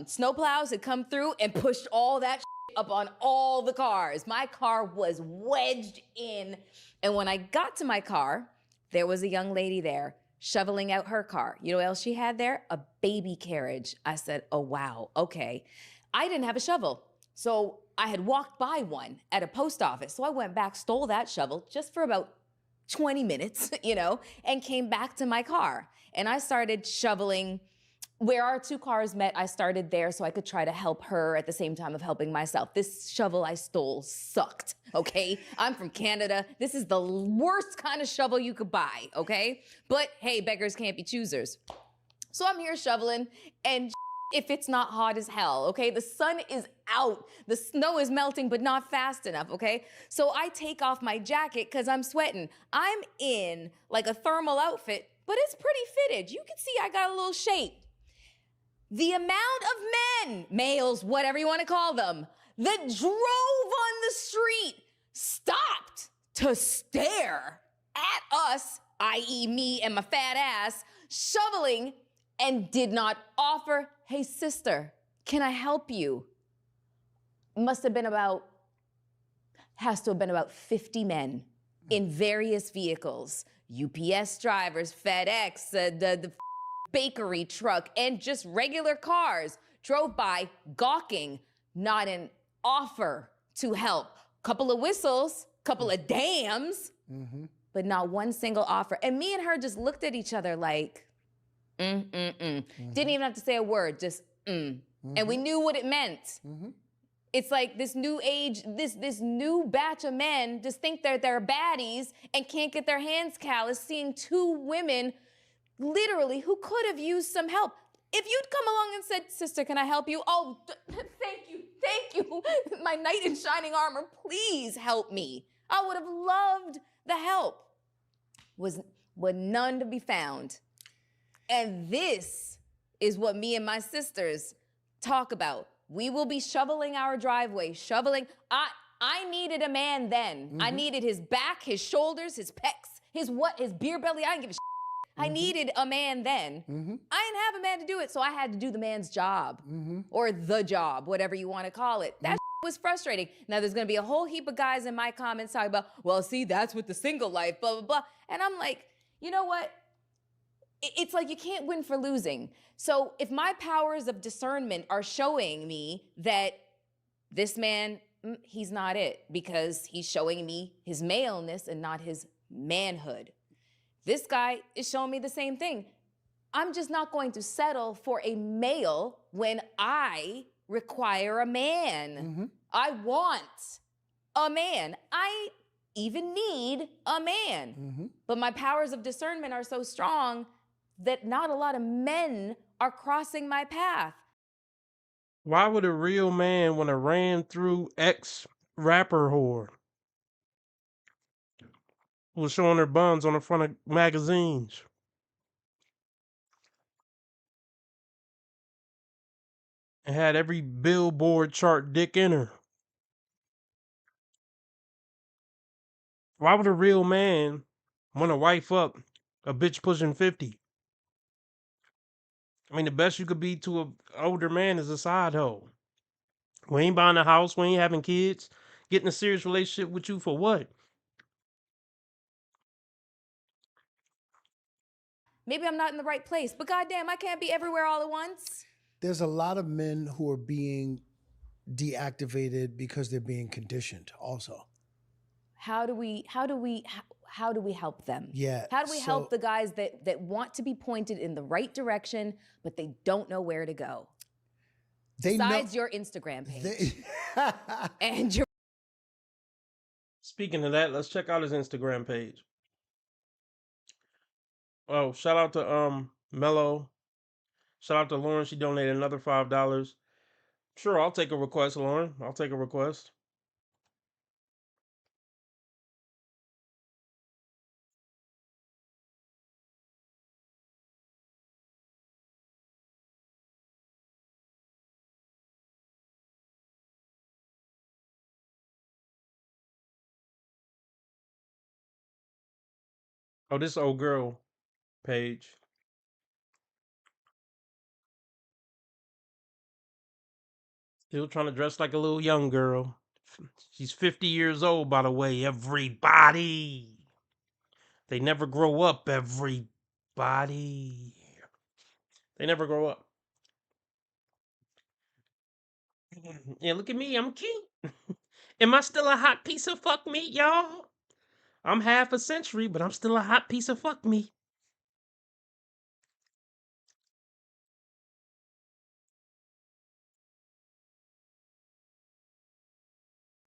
snowplows had come through and pushed all that up on all the cars. My car was wedged in, and when I got to my car, there was a young lady there shoveling out her car. You know what else she had there? A baby carriage. I said, oh wow, okay. I didn't have a shovel, so I had walked by one at a post office. So I went back, stole that shovel just for about 20 minutes, and came back to my car. And I started shoveling where our 2 cars met. I started there so I could try to help her at the same time of helping myself. This shovel I stole sucked, okay? I'm from Canada. This is the worst kind of shovel you could buy, okay? But hey, beggars can't be choosers. So I'm here shoveling, and if it's not hot as hell, okay? The sun is out. The snow is melting, but not fast enough, okay? So I take off my jacket because I'm sweating. I'm in like a thermal outfit, but it's pretty fitted. You can see I got a little shape. the amount of men, males, whatever you want to call them, that drove on the street, stopped to stare at us, i.e. me and my fat ass, shoveling, and did not offer, hey sister, can I help you? Has to have been about 50 men in various vehicles, UPS drivers, FedEx, the bakery truck, and just regular cars drove by gawking, not an offer to help. Couple of whistles, couple of dams, but not one single offer. And me and her just looked at each other like, Didn't even have to say a word, just And we knew what it meant. It's like this new age, this new batch of men just think they're baddies and can't get their hands calloused seeing two women literally who could have used some help. If you'd come along and said, sister, can I help you? Oh, thank you. My knight in shining armor, please help me. I would have loved the help. Was none to be found. And this is what me and my sisters talk about. We will be shoveling our driveway, shoveling. I needed a man then. I needed his back, his shoulders, his pecs, his beer belly. I didn't give a shit. I needed a man then. I didn't have a man to do it, so I had to do the man's job or the job, whatever you want to call it. That was frustrating. Now, there's going to be a whole heap of guys in my comments talking about, well, see, that's with the single life, blah, blah, blah. And I'm like, you know what? It's like you can't win for losing. So if my powers of discernment are showing me that this man, he's not it because he's showing me his maleness and not his manhood. This guy is showing me the same thing. I'm just not going to settle for a male when I require a man. I want a man. I even need a man. But my powers of discernment are so strong that not a lot of men are crossing my path. Why would a real man want to ram through ex-rapper whore who was showing her buns on the front of magazines? And had every Billboard chart dick in her. Why would a real man want to wife up a bitch pushing 50? I mean, the best you could be to an older man is a side hoe. We ain't buying a house, we ain't having kids. Getting a serious relationship with you for what? Maybe I'm not in the right place, but goddamn, I can't be everywhere all at once. There's a lot of men who are being deactivated because they're being conditioned also. How do we help them? Yeah. How do we help the guys that want to be pointed in the right direction, but they don't know where to go? Besides your Instagram page. And your Speaking of that, let's check out his Instagram page. Oh, shout out to Mello. Shout out to Lauren. She donated another $5. Sure, I'll take a request, Lauren. I'll take a request. Oh, this old girl page. Still trying to dress like a little young girl. She's 50 years old, by the way, everybody. They never grow up, everybody. They never grow up. Yeah, look at me, I'm cute. Am I still a hot piece of fuck meat, y'all? I'm half a century, but I'm still a hot piece of fuck meat.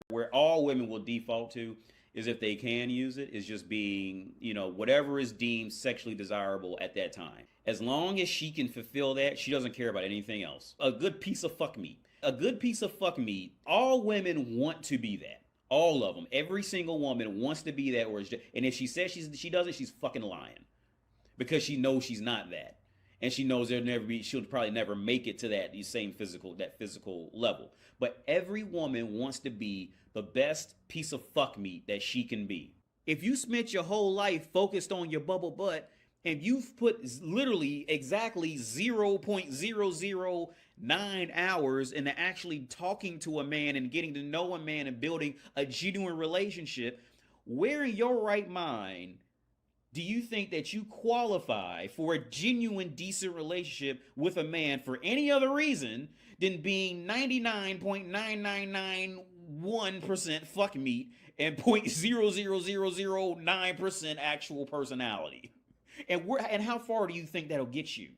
Where all women will default to is, if they can use it, is just being, whatever is deemed sexually desirable at that time. As long as she can fulfill that, she doesn't care about anything else. A good piece of fuck meat. A good piece of fuck meat. All women want to be that. All of them. Every single woman wants to be that. And if she says she doesn't, she's fucking lying. Because she knows she's not that. and she knows she'll probably never make it to that physical level. But every woman wants to be the best piece of fuck meat that she can be. If you spent your whole life focused on your bubble butt, and you've put literally exactly 0.009 hours into actually talking to a man and getting to know a man and building a genuine relationship, where in your right mind do you think that you qualify for a genuine, decent relationship with a man for any other reason than being 99.9991% fuck meat and 0.00009% actual personality? And how far do you think that'll get you?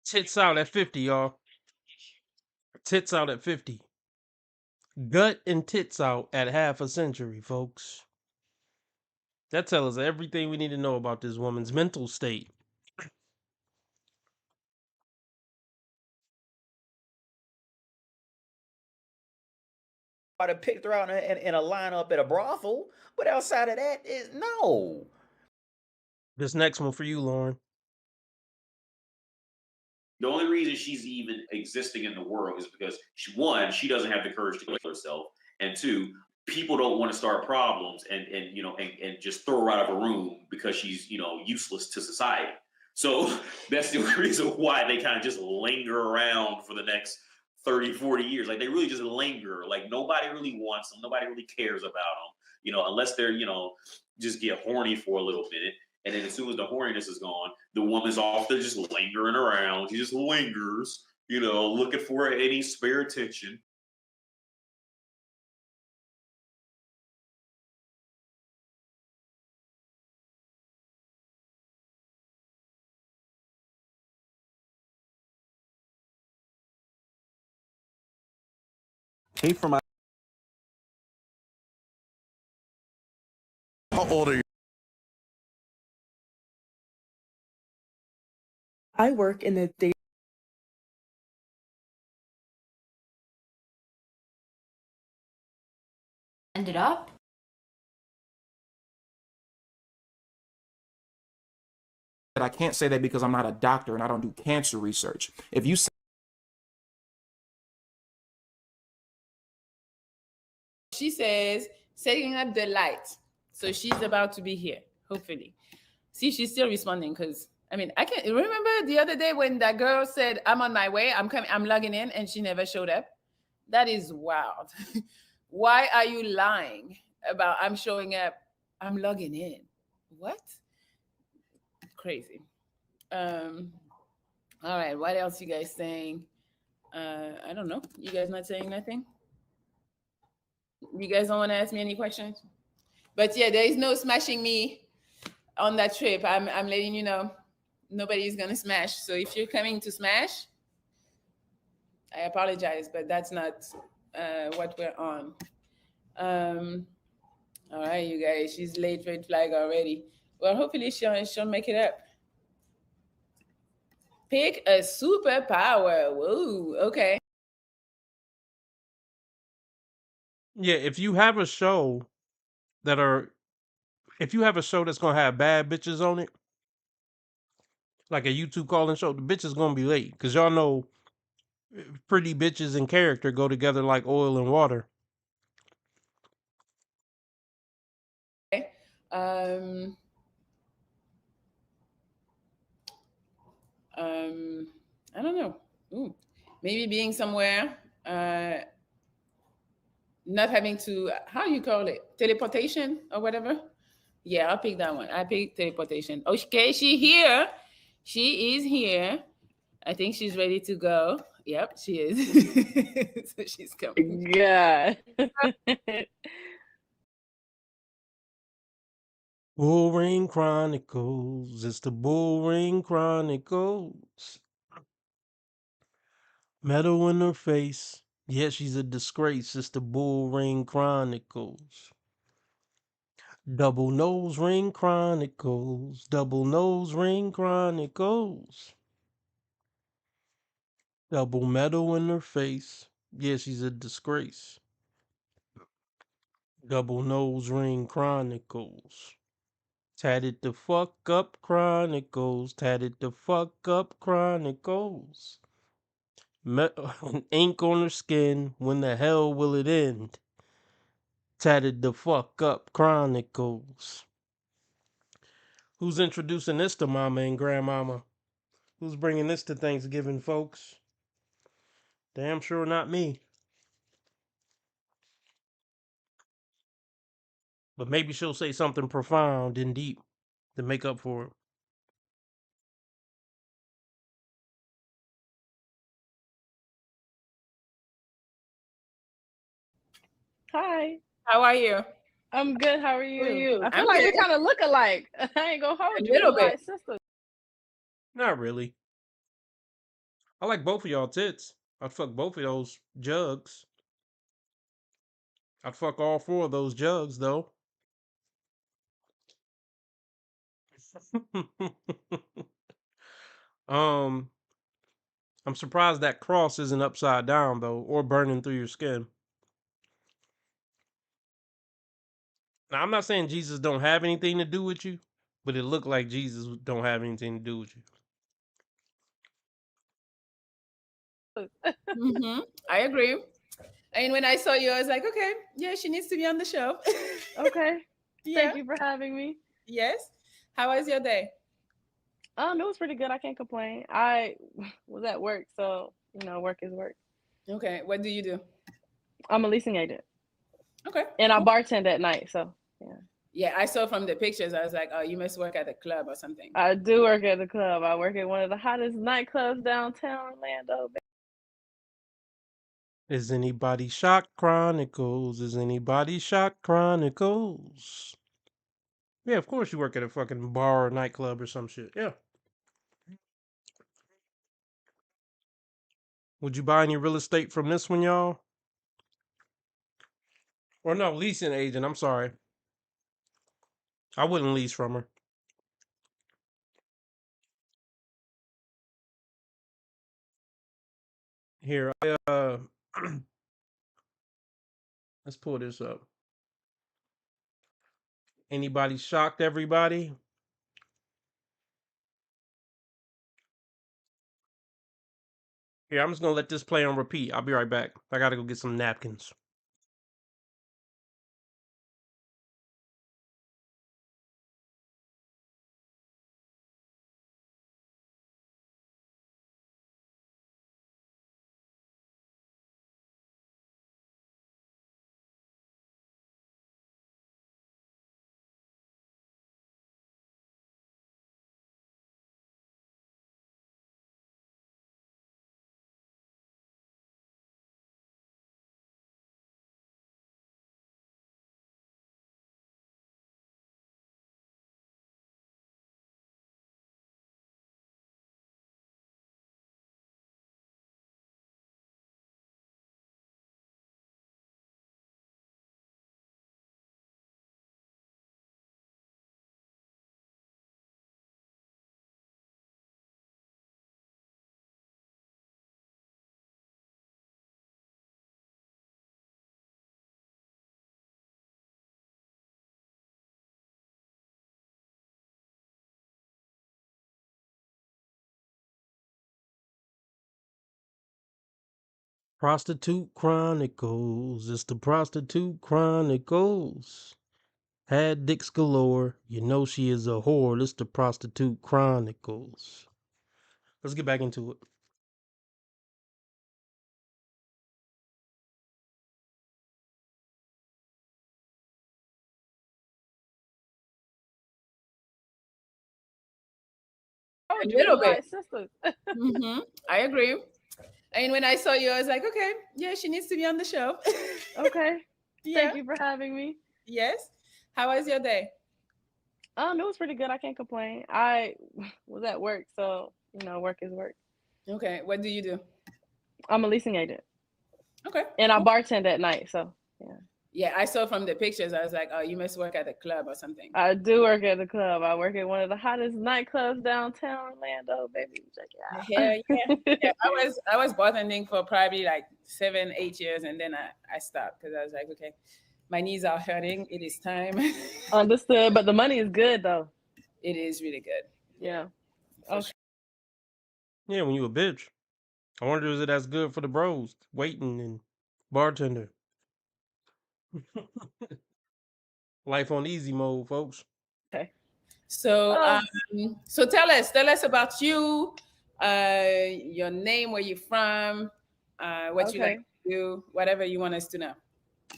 Tits out at 50, y'all. Tits out at 50. Gut and tits out at half a century, folks. That tells us everything we need to know about this woman's mental state. I'd have picked her out in a lineup at a brothel, but outside of that, no. This next one for you, Lauren. The only reason she's even existing in the world is because she doesn't have the courage to kill herself, and two, people don't want to start problems and just throw her out of a room because she's useless to society. So that's the only reason why they kind of just linger around for the next 30, 40 years. Like, they really just linger. Like, nobody really wants them. Nobody really cares about them, unless they're, just get horny for a little bit. And then as soon as the horniness is gone, the woman's off there just lingering around. She just lingers, looking for any spare attention. Hey, for my. How old are you? I work in the data. Ended up. But I can't say that because I'm not a doctor and I don't do cancer research. If you say She says, setting up the light. So she's about to be here, hopefully. See, she's still responding because, I can't remember the other day when that girl said, I'm on my way, I'm coming, I'm logging in, and she never showed up. That is wild. Why are you lying about I'm showing up, I'm logging in? What? Crazy. All right, what else you guys saying? I don't know. You guys not saying nothing? You guys don't want to ask me any questions? But yeah, there is no smashing me on that trip. I'm letting you know, nobody's gonna smash. So if you're coming to smash, I apologize, but that's not what we're on. All right, you guys, she's late, red flag already. Well, hopefully she'll make it up. Pick a superpower. Whoa, okay. Yeah, if you have a show that's gonna have bad bitches on it, like a YouTube calling show, the bitch is gonna be late because y'all know pretty bitches and character go together like oil and water. I don't know. Ooh. Maybe being somewhere, not having to, how you call it, teleportation or whatever. Yeah, I'll pick that one. I pick teleportation. Okay, she here. She is here. I think she's ready to go. Yep, she is. So she's coming. Yeah. Bull Ring Chronicles. It's the Bull Ring Chronicles. Metal in her face. Yeah, she's a disgrace. It's the Bull Ring Chronicles. Double Nose Ring Chronicles. Double Nose Ring Chronicles. Double medal in her face. Yeah, she's a disgrace. Double Nose Ring Chronicles. Tatted the fuck up Chronicles. Tatted the fuck up Chronicles. Ink on her skin. When the hell will it end? Tatted the fuck up Chronicles. Who's introducing this to Mama and Grandmama? Who's bringing this to Thanksgiving, folks? Damn sure not me. But maybe she'll say something profound and deep to make up for it. Hi. How are you? I'm good. How are you? How are you? I feel I'm like good. we kind of look alike. I ain't gonna hold A you. little We're like bit. sisters. Not really. I like both of y'all tits. I'd fuck both of those jugs. I'd fuck all four of those jugs, though. I'm surprised that cross isn't upside down, though, or burning through your skin. Now, I'm not saying Jesus don't have anything to do with you, but it looked like Jesus don't have anything to do with you. I agree. And when I saw you, I was like, okay, yeah, she needs to be on the show. Okay. Yeah. Thank you for having me. Yes. How was your day? It was pretty good. I can't complain. I was at work, so work is work. Okay. What do you do? I'm a leasing agent. Okay. And I bartend at night, so yeah. Yeah, I saw from the pictures. I was like, oh, you must work at a club or something. I do work at the club. I work at one of the hottest nightclubs downtown Orlando. Is anybody shocked? Chronicles? Is anybody shocked? Chronicles? Yeah, of course you work at a fucking bar or nightclub or some shit. Yeah. Would you buy any real estate from this one, y'all? Or no, leasing agent. I'm sorry. I wouldn't lease from her. Here, let's pull this up. Anybody shocked, everybody? Here, I'm just gonna let this play on repeat. I'll be right back. I gotta go get some napkins. Prostitute Chronicles. It's the Prostitute Chronicles. Had dicks galore. You know she is a whore. It's the Prostitute Chronicles. Let's get back into it. A little bit. Sisters. I agree. And when I saw you, I was like, okay, yeah, she needs to be on the show. Okay. Yeah. Thank you for having me. Yes. How was your day? It was pretty good. I can't complain. I was at work, so work is work. Okay. What do you do? I'm a leasing agent. Okay. And I bartend at night, so yeah. Yeah, I saw from the pictures. I was like, oh, you must work at a club or something. I do work at the club. I work at one of the hottest nightclubs downtown Orlando, baby. Check it out. Yeah. I was bartending for probably like 7-8 years, and then I stopped because I was like, okay, my knees are hurting. It is time. Understood, but the money is good though. It is really good. Yeah. Okay. Yeah, when you a bitch. I wonder is it as good for the bros, waiting and bartender. Life on easy mode, folks. Okay. So so tell us about you, your name, where you're from, what you like to do, whatever you want us to know.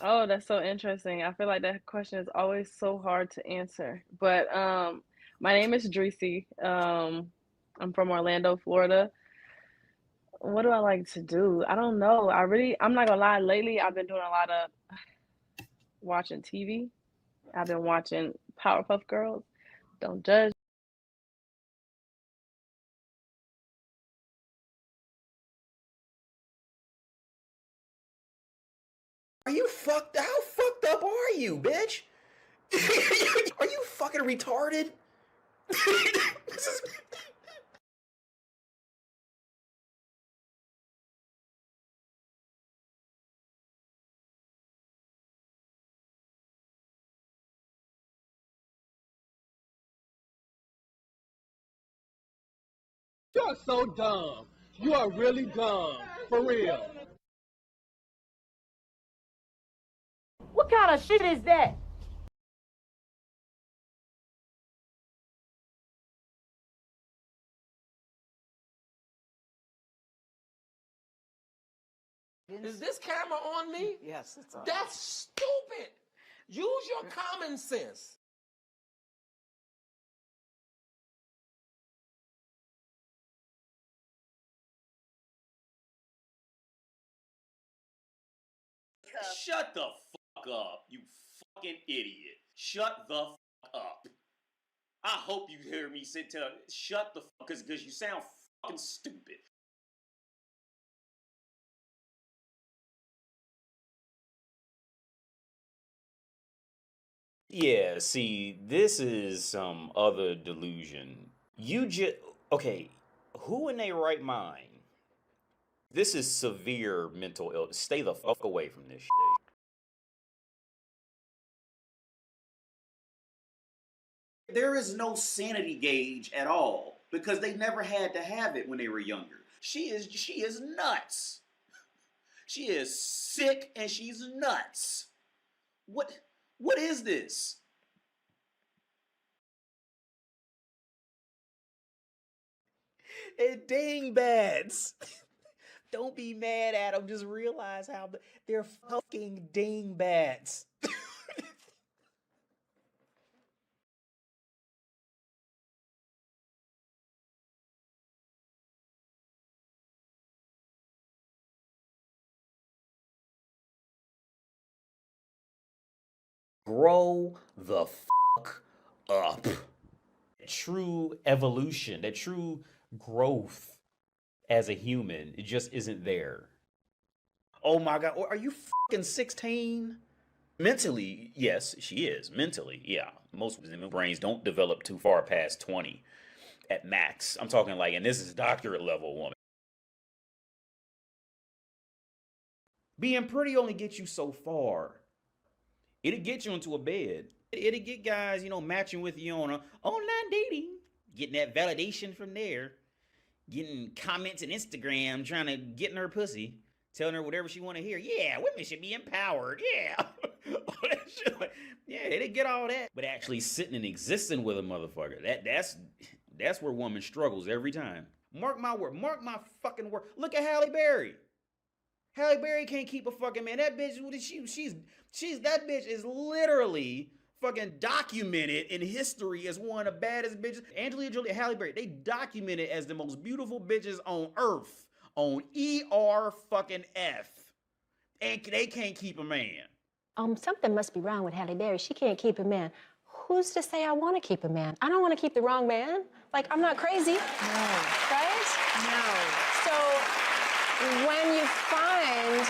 Oh, that's so interesting. I feel like that question is always so hard to answer. But my name is Dreesy. I'm from Orlando, Florida. What do I like to do? I don't know. I'm not gonna lie, lately I've been doing a lot of watching TV. I've been watching Powerpuff Girls. Don't judge. Are you fucked? How fucked up are you, bitch? Are you fucking retarded? This is... You're so dumb. You are really dumb. For real. What kind of shit is that? Is this camera on me? Yes, it's on. That's stupid. Use your common sense. Shut the fuck up, you fucking idiot. Shut the fuck up. I hope you hear me tell shut the fuck because you sound fucking stupid. Yeah, see, this is some other delusion. Okay, who in their right mind? This is severe mental illness. Stay the fuck away from this shit. There is no sanity gauge at all because they never had to have it when they were younger. She is nuts. She is sick and she's nuts. What is this? And dingbats. Don't be mad at them. Just realize how they're fucking dingbats. Grow the fuck up. True evolution, that true growth as a human, it just isn't there. Oh my God, are you fucking 16? Mentally, yes, she is. Mentally, yeah. Most women's brains don't develop too far past 20 at max. I'm talking like, and this is doctorate level woman. Being pretty only gets you so far. It'll get you into a bed. It'll get guys, matching with you on online dating, getting that validation from there, getting comments on Instagram, trying to get in her pussy, telling her whatever she want to hear. Yeah, women should be empowered. Yeah. All that shit. Yeah, it'll get all that. But actually sitting and existing with a motherfucker, that's where woman struggles every time. Mark my word. Mark my fucking word. Look at Halle Berry. Halle Berry can't keep a fucking man. That bitch, that bitch is literally fucking documented in history as one of the baddest bitches. Angelina Jolie and Halle Berry, they documented as the most beautiful bitches on earth. On ER fucking F. And they can't keep a man. Something must be wrong with Halle Berry. She can't keep a man. Who's to say I want to keep a man? I don't want to keep the wrong man. Like, I'm not crazy. No. Right? No. So when you find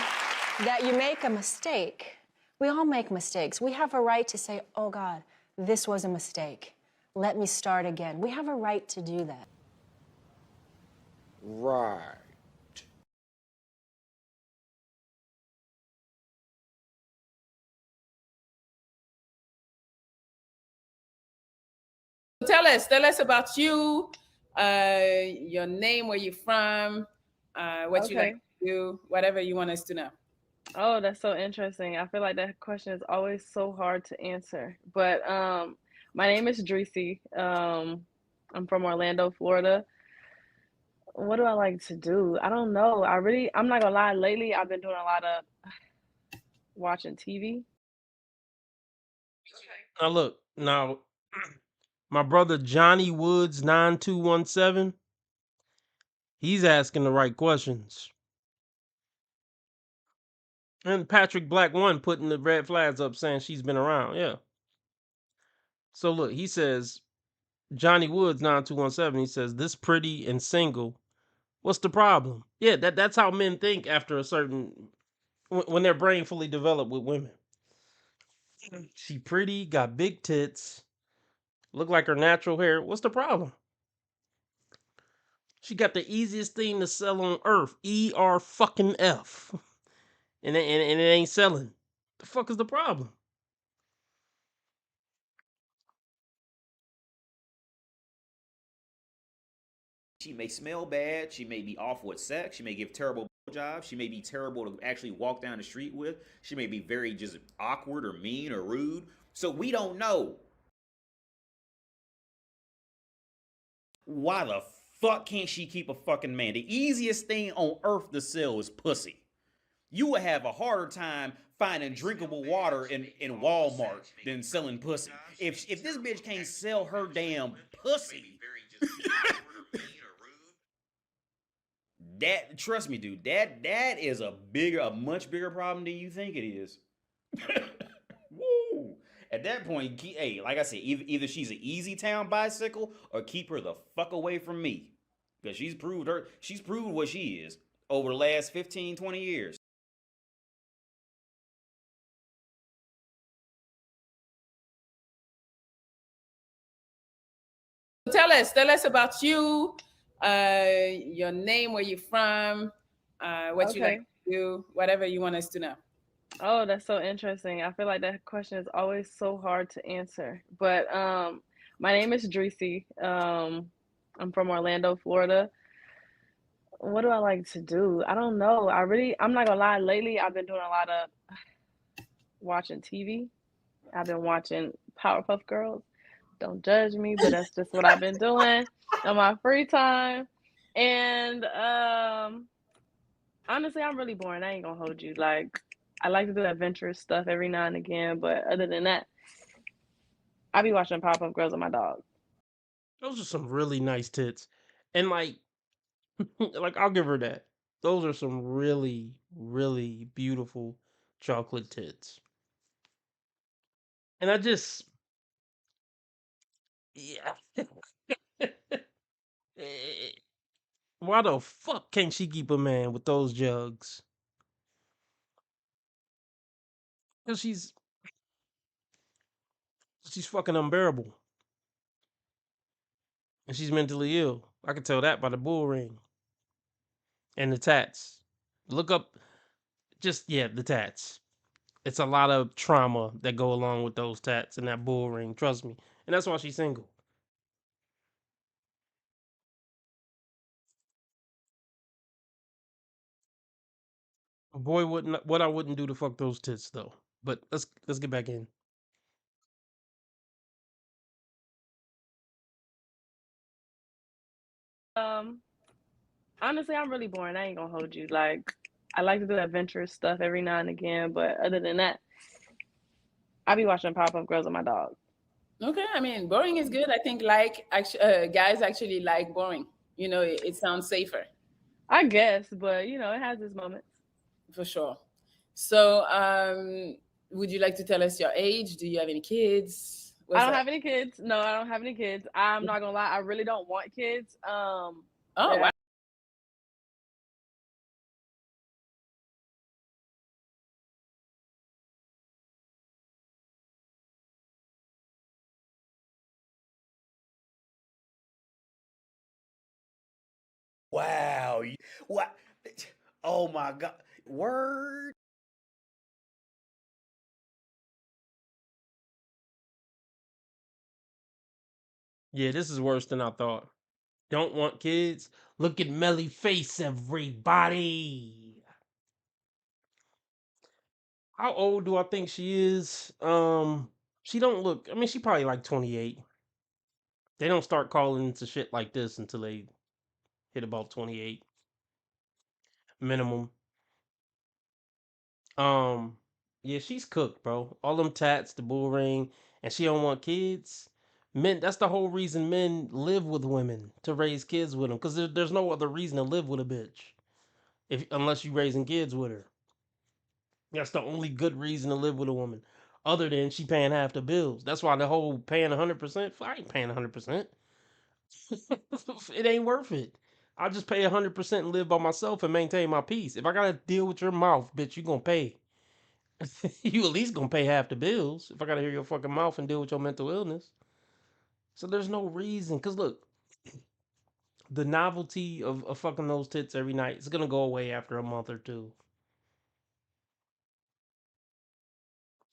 that you make a mistake, We all make mistakes. We have a right to say, oh God, this was a mistake. Let me start again. We have a right to do that. Right. Tell us about you, your name, where you're from, what you like Okay. to do, whatever you want us to know. Oh, that's so interesting. I feel like that question is always so hard to answer. But my name is Dreesy. I'm from Orlando, Florida. What do I like to do? I don't know. I'm not gonna lie, lately I've been doing a lot of watching TV. Now look, now my brother Johnny Woods 9217, he's asking the right questions. And Patrick Black One putting the red flags up saying she's been around. Yeah. So look, he says Johnny Woods 9217, he says this pretty and single. What's the problem? Yeah, that's how men think after a certain when their brain fully developed with women. She pretty, got big tits, look like her natural hair. What's the problem? She got the easiest thing to sell on earth, ER fucking F, and it ain't selling. The fuck is the problem? She may smell bad. She may be awful at sex. She may give terrible blowjobs. She may be terrible to actually walk down the street with. She may be very just awkward or mean or rude. So we don't know. Why the fuck can't she keep a fucking man? The easiest thing on earth to sell is pussy. You would have a harder time finding drinkable water in Walmart than selling pussy. If this bitch can't sell her damn pussy, that, trust me, dude, that is a much bigger problem than you think it is. Woo! At that point, hey, like I said, either she's an easy town bicycle or keep her the fuck away from me. Because she's proved what she is over the last 15, 20 years. Tell us about you, your name, where you're from, what you like Okay. to do, whatever you want us to know. Oh, that's so interesting. I feel like that question is always so hard to answer. But my name is Dreesy. I'm from Orlando, Florida. What do I like to do? I don't know. I'm not gonna lie, lately I've been doing a lot of watching TV. I've been watching Powerpuff Girls. Don't judge me, but that's just what I've been doing on my free time. And honestly, I'm really boring. I ain't gonna hold you. Like, I like to do adventurous stuff every now and again, but other than that, I be watching Powerpuff Girls with my dog. Those are some really nice tits. And like like I'll give her that. Those are some really, really beautiful chocolate tits. And I just yeah. Eh, why the fuck can't she keep a man with those jugs? Because she's fucking unbearable. And she's mentally ill. I can tell that by the bull ring. And the tats. Look up the tats. It's a lot of trauma that go along with those tats and that bull ring, trust me. And that's why she's single. Boy, what I wouldn't do to fuck those tits though. But let's get back in. Um, honestly, I'm really boring. I ain't gonna hold you. Like, I like to do adventurous stuff every now and again, but other than that, I be watching Powerpuff Girls with my dog. Okay, I mean, boring is good. I think guys actually like boring. You know, it sounds safer. I guess, but you know, it has its moments. For sure. So, would you like to tell us your age? Do you have any kids? I don't have any kids. No, I don't have any kids. I'm not gonna lie, I really don't want kids. Oh, yeah. wow. Wow. What? Oh my God. Word. Yeah, this is worse than I thought. Don't want kids? Look at Melly face, everybody. How old do I think she is? She don't look. I mean, she probably like 28. They don't start calling into shit like this until they hit about 28 minimum. Um, yeah, she's cooked, bro. All them tats, the bull ring, and she don't want kids. Men, that's the whole reason men live with women, to raise kids with them, because there's no other reason to live with a bitch, if unless you raising kids with her. That's the only good reason to live with a woman, other than she paying half the bills. That's why the whole paying 100%. I ain't paying 100%. It ain't worth it. I'll just pay 100% and live by myself and maintain my peace. If I gotta deal with your mouth, bitch, you gonna pay. You at least gonna pay half the bills if I gotta hear your fucking mouth and deal with your mental illness. So there's no reason. Cause look, the novelty of fucking those tits every night is gonna go away after a month or two.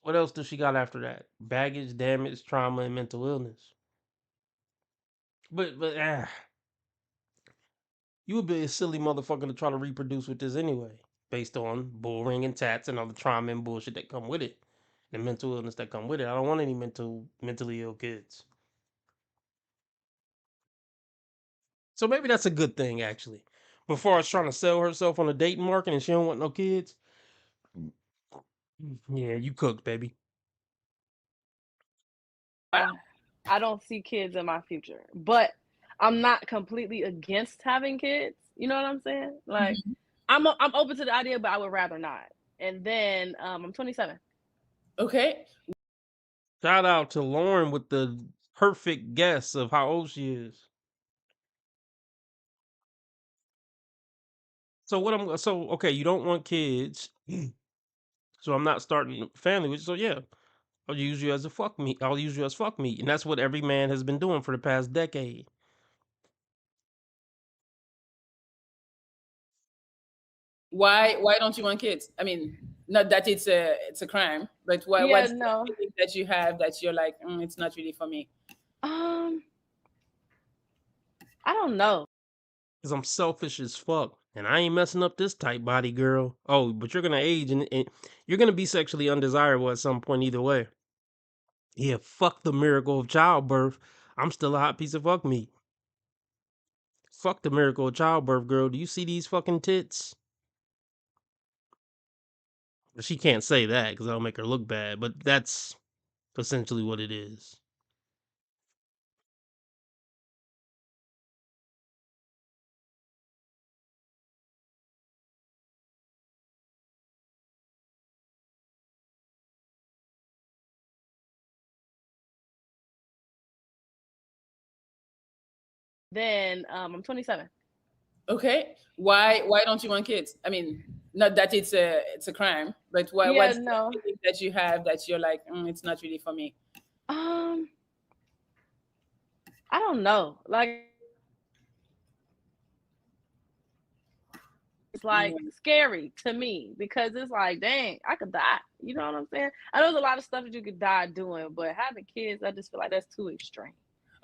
What else does she got after that? Baggage, damage, trauma, and mental illness. But you would be a silly motherfucker to try to reproduce with this anyway, based on bull ring and tats and all the trauma and bullshit that come with it, the mental illness that come with it. I don't want any mentally ill kids. So maybe that's a good thing, actually. Before I was trying to sell herself on the dating market and she don't want no kids. Yeah, you cooked, baby. I don't see kids in my future, but I'm not completely against having kids. You know what I'm saying? Like, I'm open to the idea, but I would rather not. And then I'm 27. Okay. Shout out to Lauren with the perfect guess of how old she is. So okay, you don't want kids, so I'm not starting a family with you. So yeah, I'll use you as a fuck meat. I'll use you as fuck meat, and that's what every man has been doing for the past decade. Why don't you want kids? I mean, not that it's a crime, but Yeah, what's no. the thing that you have that you're like, it's not really for me? I don't know. Cause I'm selfish as fuck, and I ain't messing up this tight body, girl. Oh, but you're gonna age, and you're gonna be sexually undesirable at some point either way. Yeah, fuck the miracle of childbirth. I'm still a hot piece of fuck meat. Fuck the miracle of childbirth, girl. Do you see these fucking tits? She can't say that because that'll make her look bad, but that's essentially what it is. Then I'm 27. Okay. Why don't you want kids? I mean, not that it's a crime, but Yeah, what's no. the thing that you have that you're like, it's not really for me? I don't know. Like, it's like scary to me because it's like, dang, I could die. You know what I'm saying? I know there's a lot of stuff that you could die doing, but having kids, I just feel like that's too extreme.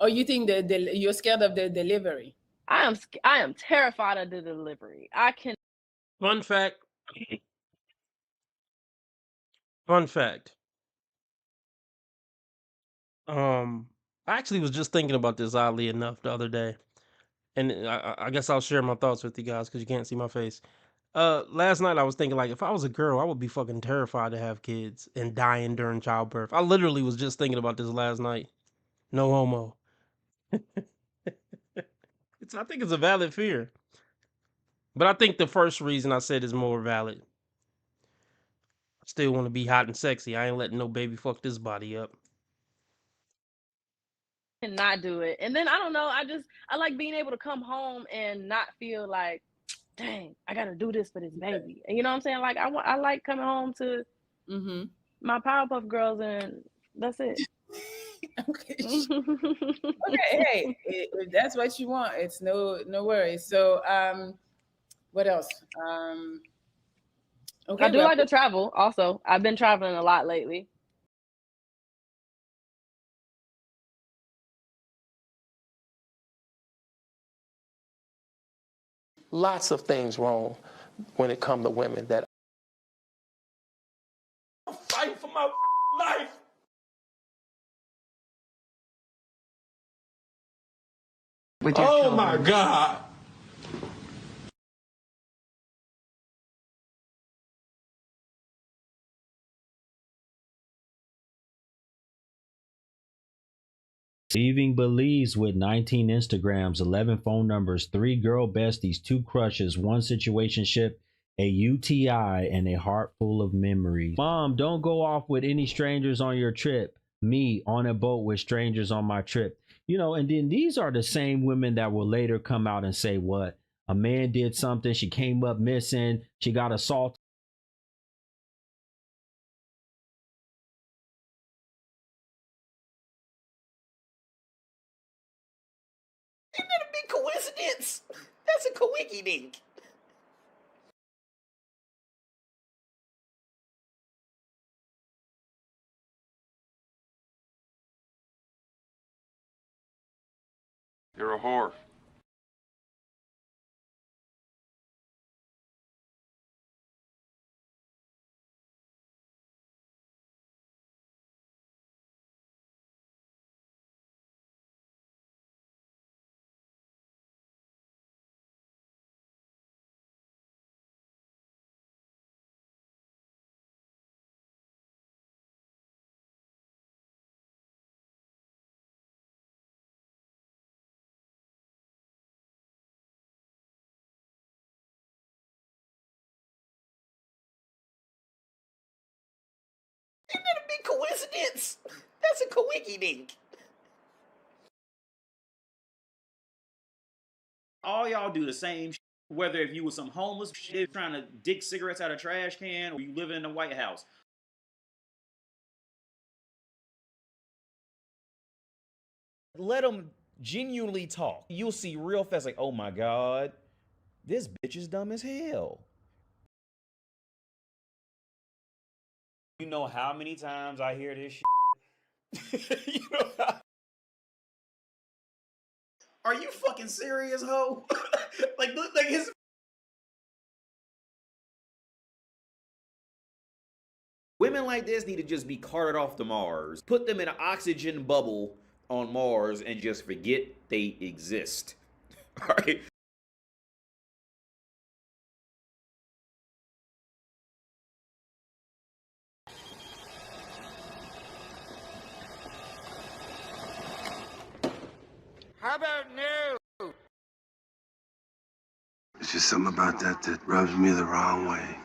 Oh, you think that you're scared of the delivery? I am terrified of the delivery. I can. Fun fact. Fun fact. I actually was just thinking about this oddly enough the other day, and I guess I'll share my thoughts with you guys because you can't see my face. Last night I was thinking like if I was a girl, I would be fucking terrified to have kids and dying during childbirth. I literally was just thinking about this last night. No homo. I think it's a valid fear, but I think the first reason I said is more valid. I still want to be hot and sexy. I ain't letting no baby fuck this body up. Cannot do it. And then I don't know. I like being able to come home and not feel like, dang, I gotta do this for this baby. And you know what I'm saying? Like I like coming home to my Powerpuff Girls and that's it. Okay. Okay, hey, if that's what you want, it's no worries. So, what else? Okay, I do like to travel. Also, I've been traveling a lot lately. Lots of things wrong when it comes to women that I'm fighting for my life. Oh my God. Leaving Belize with 19 Instagrams, 11 phone numbers, 3 girl besties, 2 crushes, 1 situationship, a UTI, and a heart full of memories. Mom, don't go off with any strangers on your trip. Me on a boat with strangers on my trip. You know, and then these are the same women that will later come out and say, what? A man did something, she came up missing, she got assaulted. Ain't that a big coincidence? That's a coinky dink. You're a whore. Ain't that a big coincidence? That's a coinky dink. All y'all do the same shit, whether if you was some homeless shit trying to dig cigarettes out of a trash can or you living in the White House. Let them genuinely talk. You'll see real fast like, oh my God, this bitch is dumb as hell. You know how many times I hear this shit? You know Are you fucking serious, ho? like his. Women like this need to just be carted off to Mars. Put them in an oxygen bubble on Mars and just forget they exist. All right. How about no? It's just something about that rubs me the wrong way.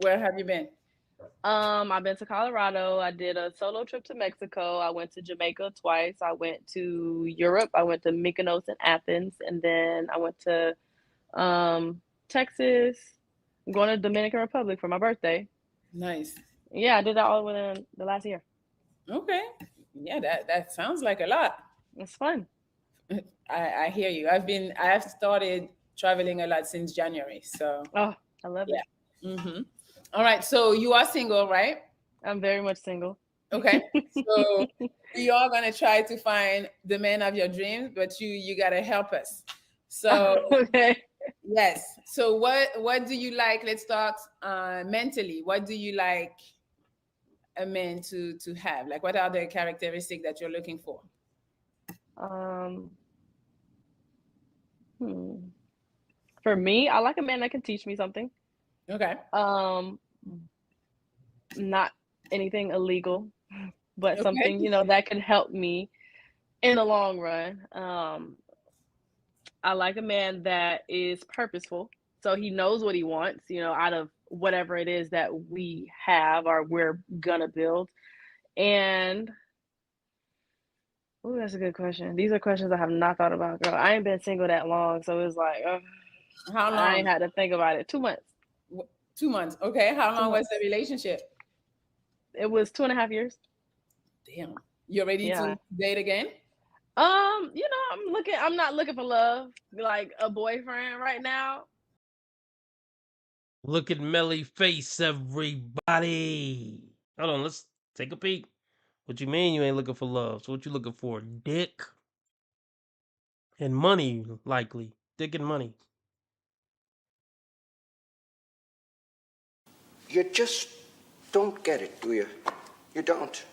Where have you been? I've been to Colorado. I did a solo trip to Mexico. I went to Jamaica twice. I went to Europe. I went to Mykonos and Athens, and then I went to Texas. I'm going to Dominican Republic for my birthday. Nice. Yeah, I did that all within the last year. Okay. Yeah, that sounds like a lot. It's fun. I hear you. I have started traveling a lot since January. So I love it. Mm-hmm. All right. So you are single, right? I'm very much single. Okay. So we are gonna try to find the man of your dreams, but you gotta help us. So okay. Yes. So what do you like? Let's start mentally. What do you like a man to have? Like, what are the characteristics that you're looking for? For me, I like a man that can teach me something. Okay. Not anything illegal, but Okay. something, that can help me in the long run. I like a man that is purposeful. So he knows what he wants, out of whatever it is that we have or we're gonna build. And Ooh, that's a good question. These are questions I have not thought about, girl. I ain't been single that long, so it's like, How I ain't long? had to think about it. 2 months. 2 months. Okay. How 2 long was months. the relationship? It was 2.5 years. Damn. You're ready Yeah. to date again? I'm not looking for love, like a boyfriend right now. Look at Melly face, everybody. Hold on, let's take a peek. What you mean you ain't looking for love? So what you looking for? Dick and money, likely. Dick and money. You just don't get it, do you? You don't.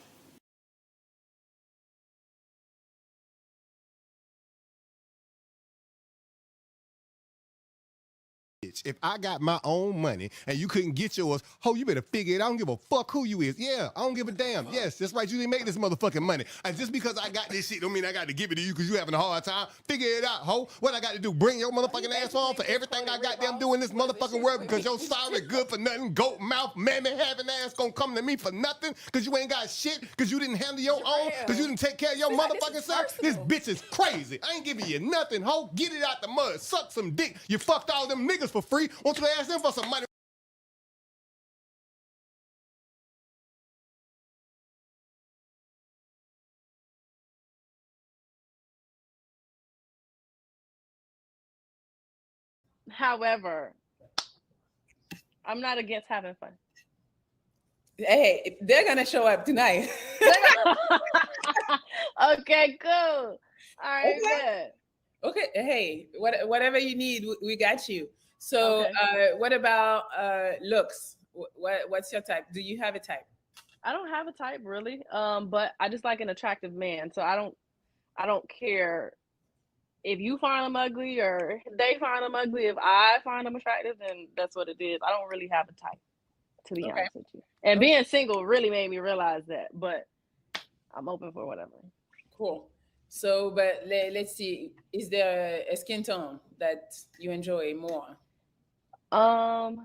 If I got my own money and you couldn't get yours, you better figure it out. I don't give a fuck who you is. Yeah, I don't give a damn. Yes, that's right. You didn't make this motherfucking money. And just because I got this shit don't mean I got to give it to you because you having a hard time. Figure it out, ho. What I got to do? Bring your motherfucking ass on for everything I got them doing this motherfucking world because your sorry good for nothing, goat mouth, mammy having ass gonna come to me for nothing because you ain't got shit because you didn't handle your own because you didn't take care of your motherfucking self. This bitch is crazy. I ain't giving you nothing, ho. Get it out the mud. Suck some dick. You fucked all them niggas for free. Want you to ask them for some money? However, I'm not against having fun. Hey, they're gonna show up tonight. Okay, cool. All right, Okay. Okay. Hey, whatever you need, we got you. So, Okay. what about looks? What's your type? Do you have a type? I don't have a type really, but I just like an attractive man. So I don't care if you find them ugly or they find them ugly. If I find them attractive, then that's what it is. I don't really have a type, to be Okay. honest with you. And being single really made me realize that. But I'm open for whatever. Cool. So, but let's see. Is there a skin tone that you enjoy more? I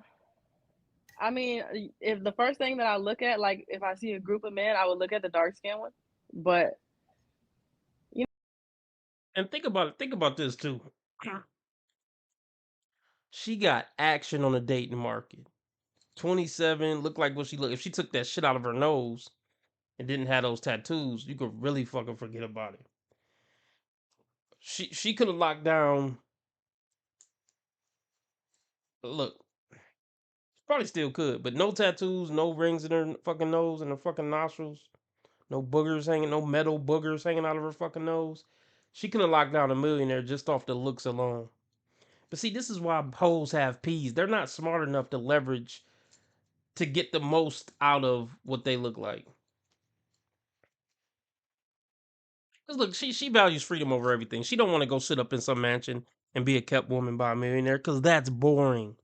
mean, if the first thing that I look at, like if I see a group of men, I would look at the dark skinned one. But And think about it. Think about this too. She got action on the dating market. 27, look like what she look. If she took that shit out of her nose and didn't have those tattoos, you could really fucking forget about it. She could have locked down. Look, probably still could, but no tattoos, no rings in her fucking nose and her fucking nostrils, no boogers hanging, no metal boogers hanging out of her fucking nose. She could have locked down a millionaire just off the looks alone. But see, this is why hoes have P's. They're not smart enough to leverage to get the most out of what they look like. Cause look, she values freedom over everything. She don't want to go sit up in some mansion and be a kept woman by a millionaire, cause that's boring.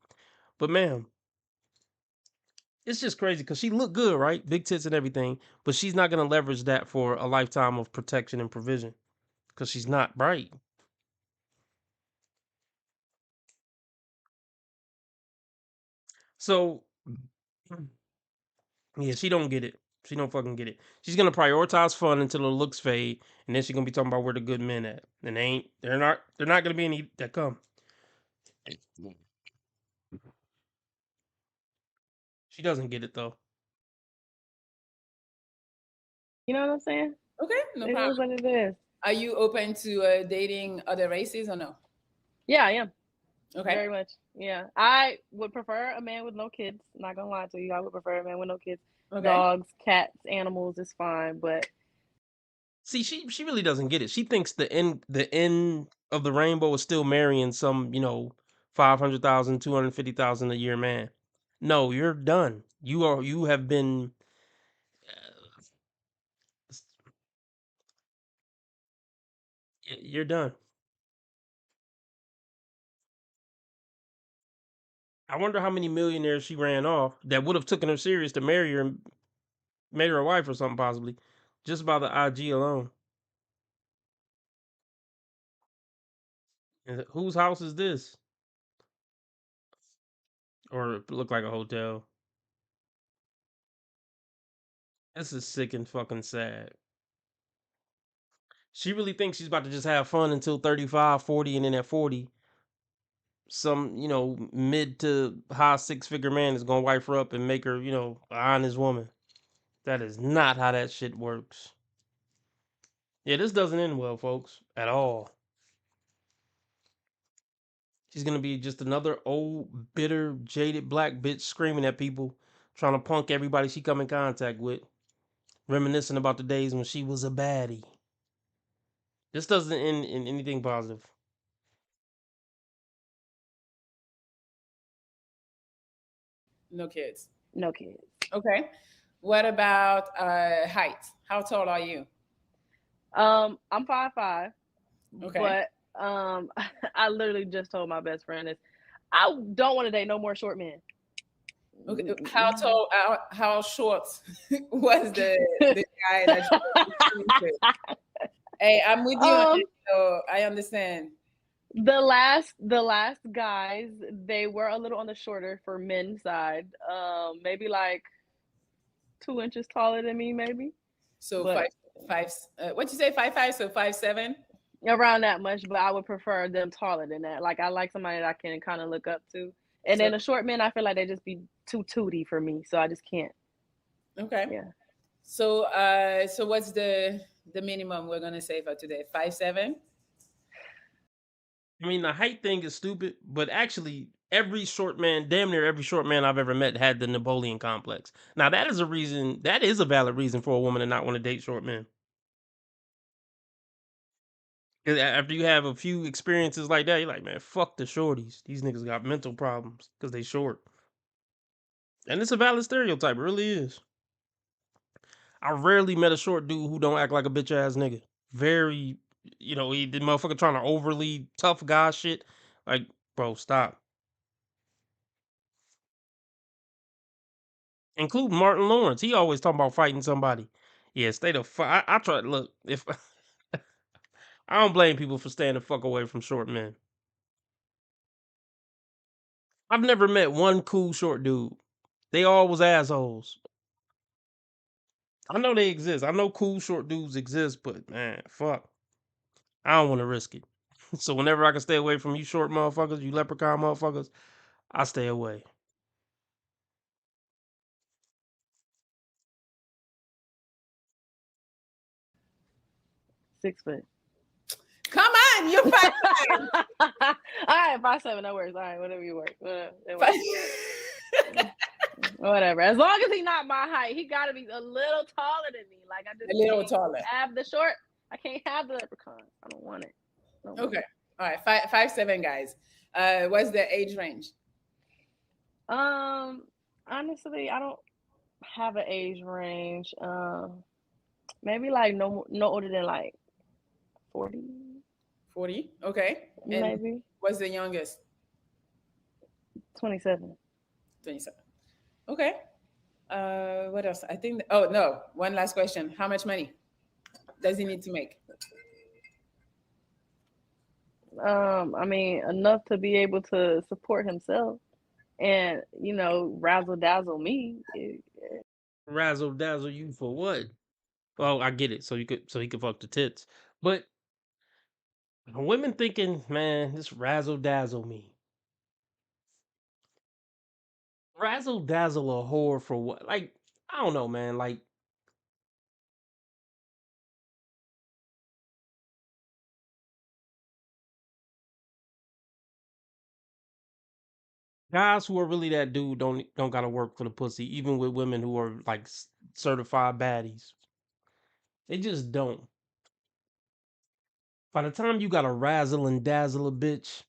But ma'am, it's just crazy because she look good, right? Big tits and everything, but she's not gonna leverage that for a lifetime of protection and provision, cause she's not bright. So yeah, she don't get it. She don't fucking get it. She's gonna prioritize fun until the looks fade, and then she's gonna be talking about where the good men at. And they're not gonna be any that come. She doesn't get it though. you know what I'm saying? Okay, no It is problem. what it is. Are you open to dating other races or no? Yeah, I am. Okay. Very much. Yeah. I would prefer a man with no kids. Not gonna lie to you. I would prefer a man with no kids. Okay. Dogs, cats, animals is fine, but See, she really doesn't get it. She thinks the end of the rainbow is still marrying some, 500,000, 250,000 a year man. No, you're done. You have been you're done. I wonder how many millionaires she ran off that would have taken her serious to marry her and made her a wife or something possibly, just by the IG alone. And whose house is this? Or it look like a hotel. This is sick and fucking sad. She really thinks she's about to just have fun until 35, 40, and then at 40, some, mid to high six-figure man is gonna wife her up and make her, an honest woman. That is not how that shit works. Yeah, this doesn't end well, folks, at all. She's gonna be just another old, bitter, jaded black bitch screaming at people, trying to punk everybody she come in contact with, reminiscing about the days when she was a baddie. This doesn't end in anything positive. No kids. No kids. Okay. What about height? How tall are you? I'm 5'5". Okay. But I literally just told my best friend this. I don't want to date no more short men. Okay. How tall? How short was the guy that you were Hey, I'm with you on this, so I understand. The last guys, they were a little on the shorter for men's side. Maybe like 2 inches taller than me, maybe. So But- five. What'd you say? 5'5", so 5'7"? Around that much, but I would prefer them taller than that. Like I like somebody that I can kind of look up to. And then the short men, I feel like they just be too tooty for me, so I just can't. Okay. Yeah. So so what's the minimum we're gonna say for today? 5'7"? I mean, the height thing is stupid, but actually, every short man, damn near every short man I've ever met had the Napoleon complex. Now, that is a valid reason for a woman to not want to date short men. 'Cause after you have a few experiences like that, you're like, man, fuck the shorties. These niggas got mental problems because they short. And it's a valid stereotype, it really is. I rarely met a short dude who don't act like a bitch ass nigga. Very, he the motherfucker trying to overly tough guy shit. Like, bro, stop. Including Martin Lawrence. He always talking about fighting somebody. Yeah, stay the fuck. I try. Look, if I don't blame people for staying the fuck away from short men. I've never met one cool short dude. They all was assholes. I know they exist. I know cool short dudes exist, but man, fuck. I don't want to risk it. So whenever I can stay away from you short motherfuckers, you leprechaun motherfuckers, I stay away. Six foot. Come on, you're 5'9". All right, 5'7", that works. All right, whatever you work. Whatever. As long as he's not my height, he got to be a little taller than me. Like I just A little can't taller. have the short. I can't have the leprechaun. I don't want it. Okay. All right. 5'7", guys. What's the age range? Honestly, I don't have an age range. Maybe like no older than like 40. 40. Okay. And Maybe. What's the youngest? 27. 27. Okay. What else? I think. Oh no. One last question. How much money does he need to make? I mean, enough to be able to support himself, and razzle dazzle me. Razzle dazzle you for what? Well, I get it. So he could fuck the tits, but women thinking, man, this razzle dazzle me. Razzle dazzle a whore for what? Like, I don't know, man. Like, guys who are really that dude don't gotta work for the pussy, even with women who are like certified baddies. They just don't. By the time you gotta razzle and dazzle a bitch,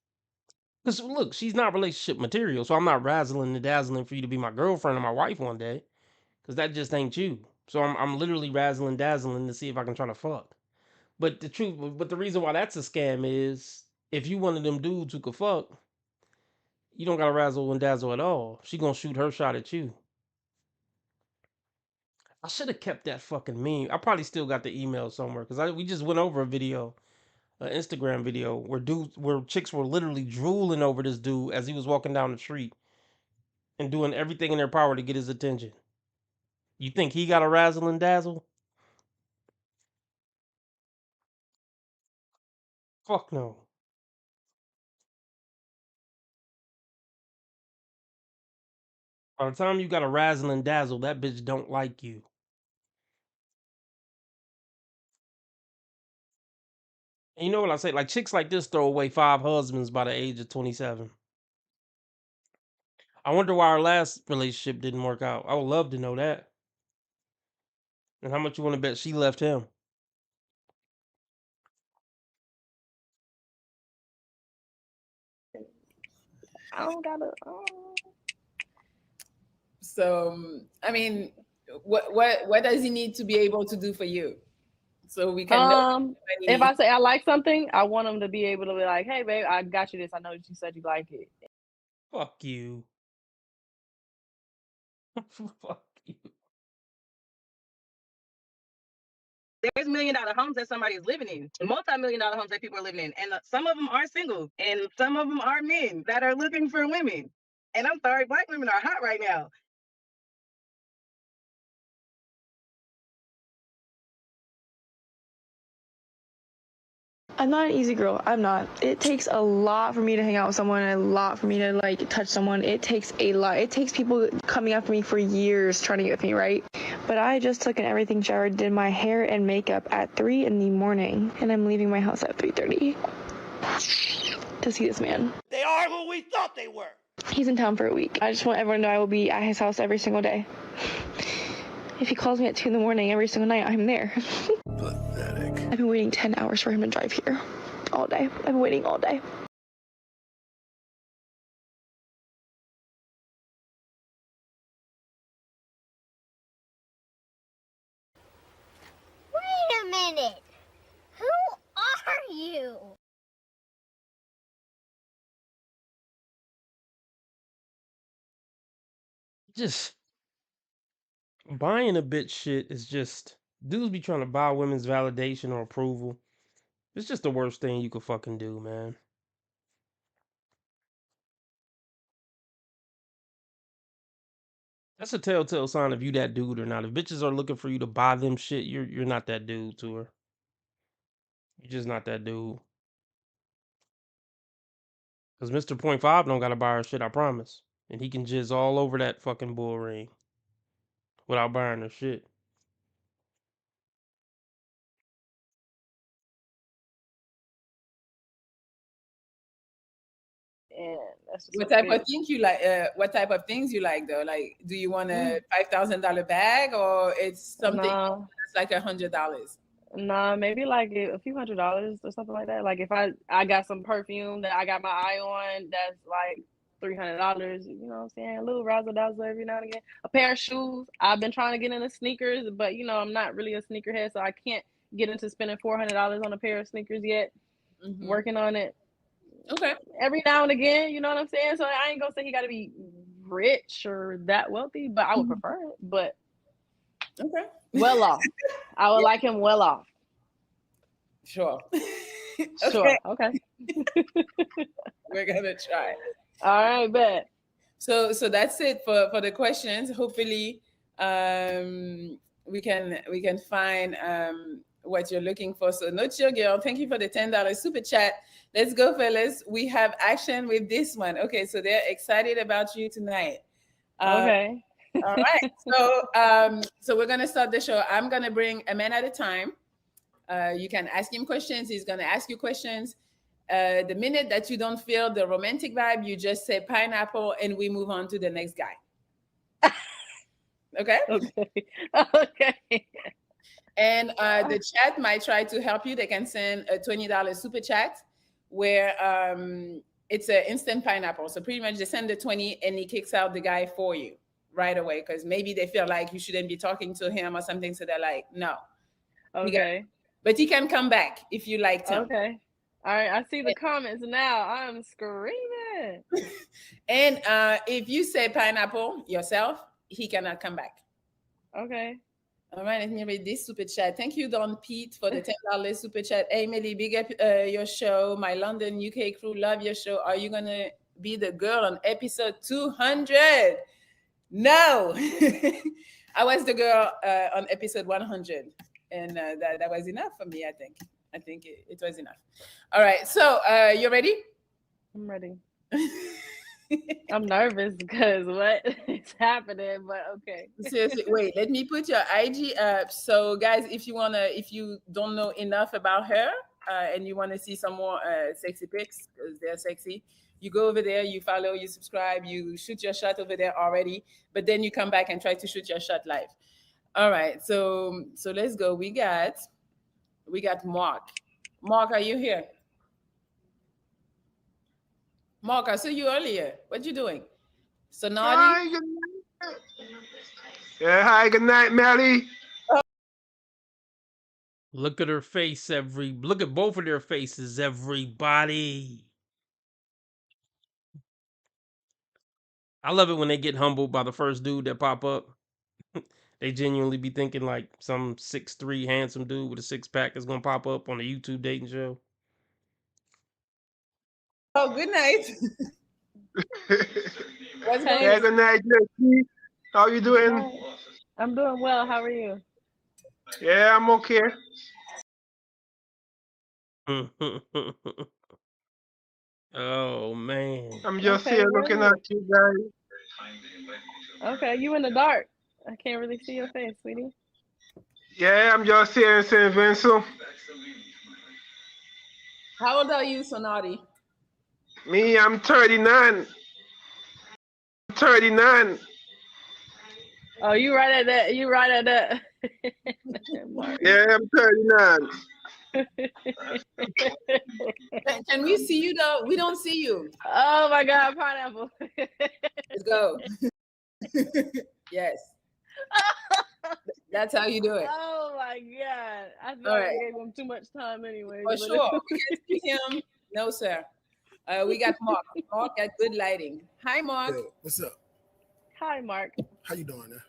because look, she's not relationship material, so I'm not razzling and dazzling for you to be my girlfriend or my wife one day, because that just ain't you. So I'm literally razzling dazzling to see if I can try to fuck. But the reason why that's a scam is if you one of them dudes who could fuck, you don't gotta razzle and dazzle at all. She gonna shoot her shot at you. I should have kept that fucking meme. I probably still got the email somewhere because we just went over a video, an Instagram video where chicks were literally drooling over this dude as he was walking down the street and doing everything in their power to get his attention. You think he got a razzle and dazzle? Fuck no. By the time you got a razzle and dazzle, that bitch don't like you. And you know what I say? Like chicks like this throw away 5 husbands by the age of 27. I wonder why our last relationship didn't work out. I would love to know that. And how much you want to bet she left him? I don't gotta. So, I mean, what does he need to be able to do for you? So we can know If I say I like something, I want him to be able to be like, "Hey, babe, I got you this. I know that you said you like it." Fuck you. Fuck you. There's $1 million homes that somebody is living in, multi-million-dollar homes that people are living in, and some of them are single, and some of them are men that are looking for women. And I'm sorry, Black women are hot right now. I'm not an easy girl. I'm not. It takes a lot for me to hang out with someone and a lot for me to like touch someone. It takes a lot. It takes people coming after me for years trying to get with me, right? But I just took an everything shower, did my hair and makeup at 3 in the morning, and I'm leaving my house at 3:30 to see this man. They are who we thought they were. He's in town for a week. I just want everyone to know I will be at his house every single day. If he calls me at 2 in the morning every single night, I'm there. Pathetic. I've been waiting 10 hours for him to drive here. All day. I've been waiting all day. Wait a minute. Who are you? Just buying a bitch shit is just dudes be trying to buy women's validation or approval. It's just the worst thing you could fucking do, man. That's a telltale sign if you that dude or not. If bitches are looking for you to buy them shit, you're not that dude to her. You're just not that dude. Cause Mr. Point Five don't gotta buy her shit, I promise. And he can jizz all over that fucking bull ring without buying her shit. And that's just What what type it of is. things you like? What type of things you like though? Like, do you want a $5,000 bag or it's something No. that's like $100? Nah, maybe like a few $100s or something like that. Like if I got some perfume that I got my eye on, that's like $300. You know what I'm saying? A little razzle dazzle every now and again. A pair of shoes. I've been trying to get into sneakers, but you know I'm not really a sneakerhead, so I can't get into spending $400 on a pair of sneakers yet. Mhm. Working on it. Okay. Every now and again, you know what I'm saying? So I ain't gonna say he got to be rich or that wealthy, but I would prefer it. But okay, well off. I would like him well off. Sure. Sure. Okay. We're gonna try. All right, bet. So that's it for the questions. Hopefully, we can find what you're looking for. So Not Your Girl, thank you for the $10 super chat. Let's go, fellas. We have action with this one. Okay, so they're excited about you tonight. Okay. All right. So we're gonna start the show. I'm gonna bring a man at a time. You can ask him questions. He's gonna ask you questions. The minute that you don't feel the romantic vibe, you just say pineapple, and we move on to the next guy. Okay. Okay. Okay. And the chat might try to help you. They can send a $20 super chat where it's an instant pineapple. So pretty much they send the 20 and he kicks out the guy for you right away because maybe they feel like you shouldn't be talking to him or something. So they're like, no. Okay. But he can come back if you liked him. Okay. All right. I see the comments now. I'm screaming. And if you say pineapple yourself, he cannot come back. Okay. All right, let me read this super chat. Thank you, Don Pete, for the $10 super chat. Hey, Millie, big up your show. My London, UK crew love your show. Are you going to be the girl on episode 200? No. I was the girl on episode 100. And that was enough for me, I think. I think it was enough. All right. So you ready? I'm ready. I'm nervous because what is happening, but okay. Seriously, wait, let me put your IG up. So guys, if you don't know enough about her and you want to see some more sexy pics, because they're sexy, you go over there, you follow, you subscribe, you shoot your shot over there already, but then you come back and try to shoot your shot live. All right, so let's go. We got Mark. Mark, are you here? Mark, I saw you earlier. What you doing? So naughty? Hi, good night. Yeah, hi, good night, Melly. Look at her face, look at both of their faces, everybody. I love it when they get humbled by the first dude that pop up. They genuinely be thinking like some 6'3" handsome dude with a six-pack is gonna pop up on a YouTube dating show. Oh, good night. What's going Yeah, on? good night, JP. How you doing? I'm doing well. How are you? Yeah, I'm okay. Oh man. I'm just Okay, here where looking are at you guys. Okay, you in the dark. I can't really see your face, sweetie. Yeah, I'm just here in St. Vincent. How old are you, so naughty? Me, I'm 39. 39. Oh, you right at that. You right at that. Yeah, I'm 39. Can we see you though? We don't see you. Oh my God, pineapple. Let's go. Yes. That's how you do it. Oh my God. I thought All I right. gave him too much time anyway. For sure. We can see him. No, sir. We got Mark. Mark got good lighting. Hi, Mark. Yo, what's up? Hi, Mark. How you doing there?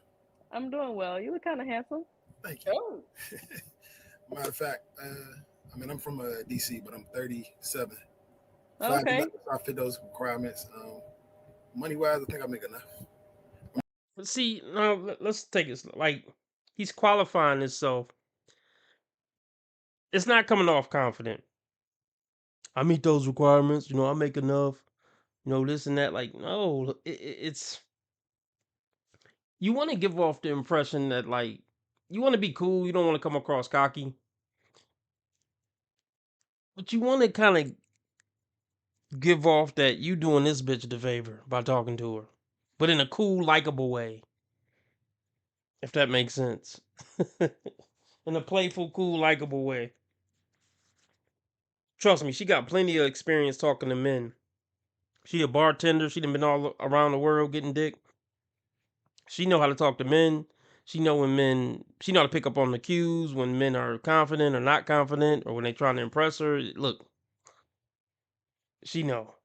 I'm doing well. You look kind of handsome. Thank you. Oh. Matter of fact, I mean, I'm from DC, but I'm 37. Okay. I fit those requirements. Money-wise, I think I make enough. But see, no, let's take it like he's qualifying himself. It's not coming off confident. I meet those requirements, I make enough, this and that. Like, no, it's you want to give off the impression that like you want to be cool, you don't want to come across cocky, but you want to kind of give off that you doing this bitch the favor by talking to her, but in a cool, likable way, if that makes sense. In a playful, cool, likable way. Trust me, she got plenty of experience talking to men. She a bartender. She done been all around the world getting dick. She know how to talk to men. She know how to pick up on the cues when men are confident or not confident, or when they trying to impress her. Look, she know.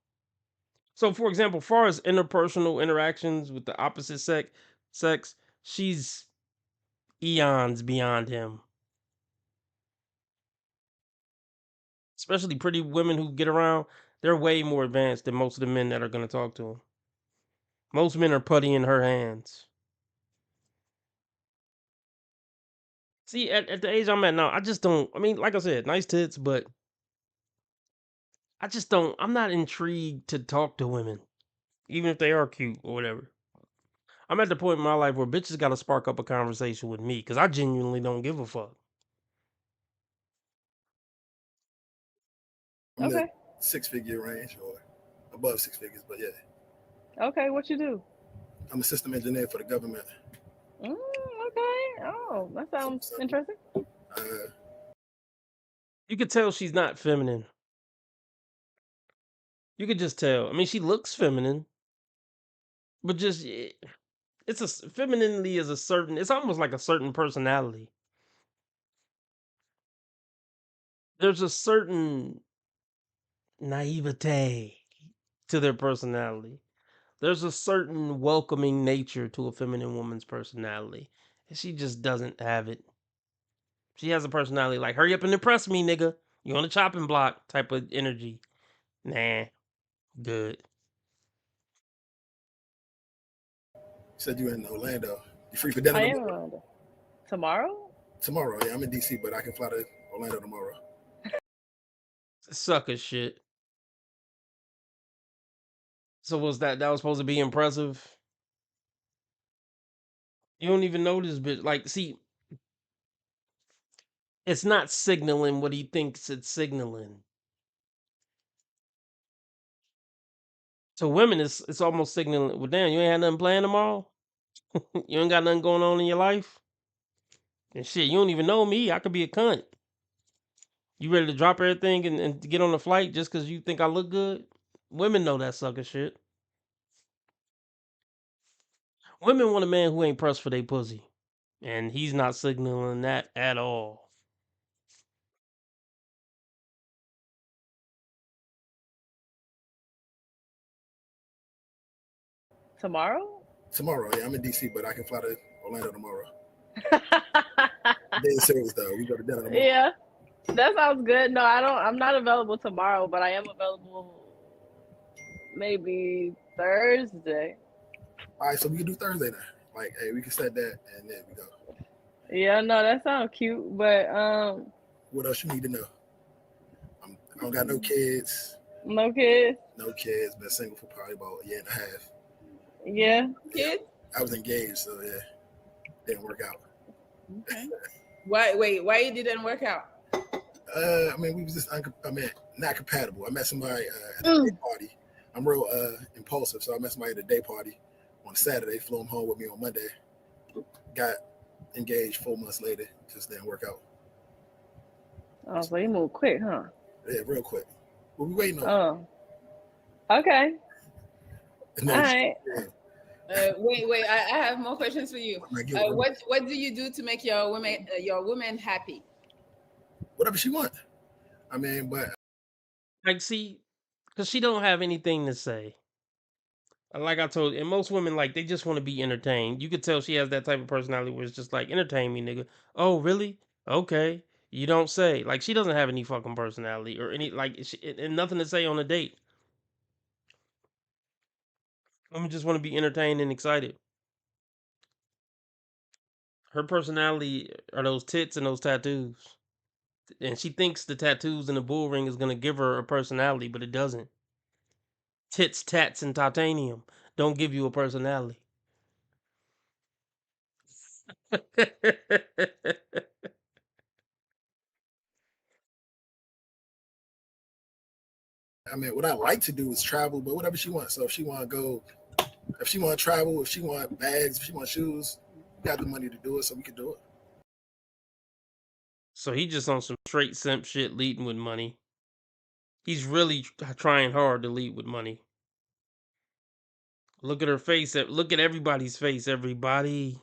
So, for example, far as interpersonal interactions with the opposite sex, she's eons beyond him. Especially pretty women who get around, they're way more advanced than most of the men that are going to talk to him. Most men are putty in her hands. See, at the age I'm at now, I just don't. I mean, like I said, nice tits, but I just don't. I'm not intrigued to talk to women, even if they are cute or whatever. I'm at the point in my life where bitches got to spark up a conversation with me because I genuinely don't give a fuck. I'm in Okay. the six-figure range or above six figures, but yeah. Okay, what you do? I'm a system engineer for the government. Okay. Oh, that sounds interesting. You could tell she's not feminine. You could just tell. I mean, she looks feminine, but just femininity is a certain. It's almost like a certain personality. There's a certain naivete to their personality. There's a certain welcoming nature to a feminine woman's personality, and she just doesn't have it. She has a personality like, hurry up and impress me, nigga. You on the chopping block type of energy. Nah, good. You said you in Orlando. You free for dinner I am tomorrow? in Orlando. Tomorrow? Tomorrow, yeah. I'm in DC, but I can fly to Orlando tomorrow. Sucker shit. So was that was supposed to be impressive? You don't even know this bitch. Like, see, it's not signaling what he thinks it's signaling. To women, it's almost signaling, well, damn, you ain't had nothing planned tomorrow? You ain't got nothing going on in your life? And shit, you don't even know me. I could be a cunt. You ready to drop everything and get on the flight just because you think I look good? Women know that sucker shit. Women want a man who ain't pressed for their pussy. And he's not signaling that at all. Tomorrow? Tomorrow, yeah, I'm in DC, but I can fly to Orlando tomorrow. Dead serious though. We go to dinner tomorrow. Yeah, that sounds good. No, I'm not available tomorrow, but I am available maybe Thursday. All right, so we can do Thursday then. Like, hey, we can set that and then we go. Yeah, no, that sounds cute, but What else you need to know? I don't got no kids. no kids. No kids. Been single for probably about a year and a half. Yeah. Kids? I was engaged, so yeah, didn't work out. Okay. Why it didn't work out? I mean, we was just not compatible. I met somebody at a day party. I'm real impulsive, so I met somebody at a day party on Saturday, flew him home with me on Monday. Got engaged 4 months later, just didn't work out. Oh, so you moved quick, huh? Yeah, real quick. What we waiting on? Oh. Okay. No, all right. Wait. I have more questions for you. What do you do to make your woman happy? Whatever she wants. I mean, but Like, see, because she don't have anything to say. Like I told you, and most women, like, they just want to be entertained. You could tell she has that type of personality where it's just like, entertain me, nigga. Oh, really? Okay. You don't say. Like, she doesn't have any fucking personality or any, like, and nothing to say on a date. Women just want to be entertained and excited. Her personality are those tits and those tattoos. And she thinks the tattoos and the bull ring is going to give her a personality, but it doesn't. Tits, tats, and titanium don't give you a personality. I mean, what I like to do is travel, but whatever she wants. So if she want to go, if she want to travel, if she want bags, if she want shoes, we got the money to do it, so we can do it. So he just on some straight simp shit, leading with money. He's really trying hard to lead with money. Look at her face. Look at everybody's face, everybody.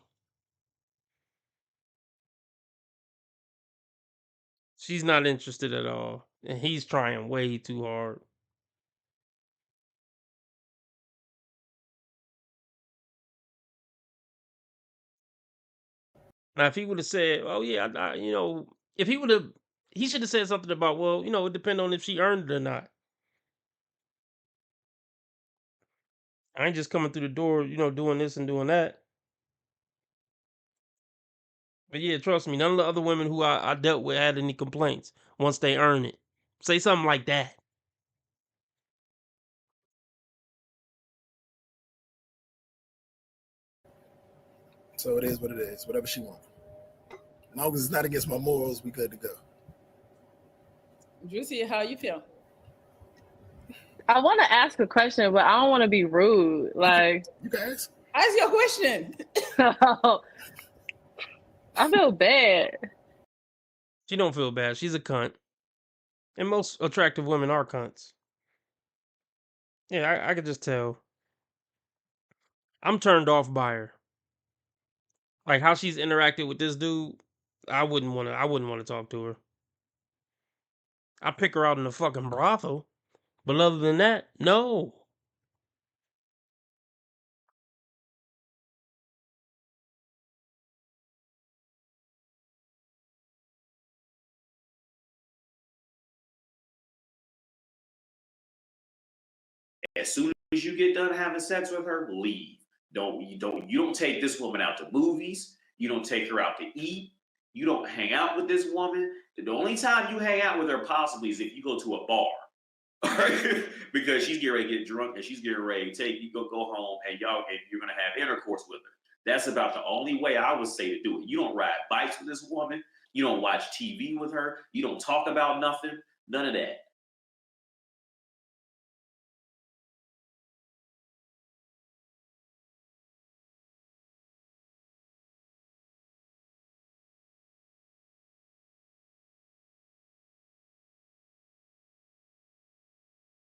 She's not interested at all. And he's trying way too hard. Now, if he would have said, "Oh yeah, if he would have, he should have said something about, well, it depends on if she earned it or not. I ain't just coming through the door, doing this and doing that." But yeah, trust me, none of the other women who I dealt with had any complaints once they earn it. Say something like that. So it is what it is. Whatever she wants. As long as it's not against my morals, we good to go. Juicy, how you feel? I want to ask a question, but I don't want to be rude. Like, you can ask. Ask your question. I feel bad. She don't feel bad. She's a cunt. And most attractive women are cunts. Yeah, I could just tell. I'm turned off by her. Like how she's interacted with this dude, I wouldn't want to talk to her. I pick her out in the fucking brothel. But other than that, no. As soon as you get done having sex with her, leave. You don't take this woman out to movies. You don't take her out to eat. You don't hang out with this woman. The only time you hang out with her possibly is if you go to a bar. Because she's getting ready to get drunk and she's getting ready to take you go home and you're gonna have intercourse with her. That's about the only way I would say to do it. You don't ride bikes with this woman. You don't watch TV with her. You don't talk about nothing. None of that.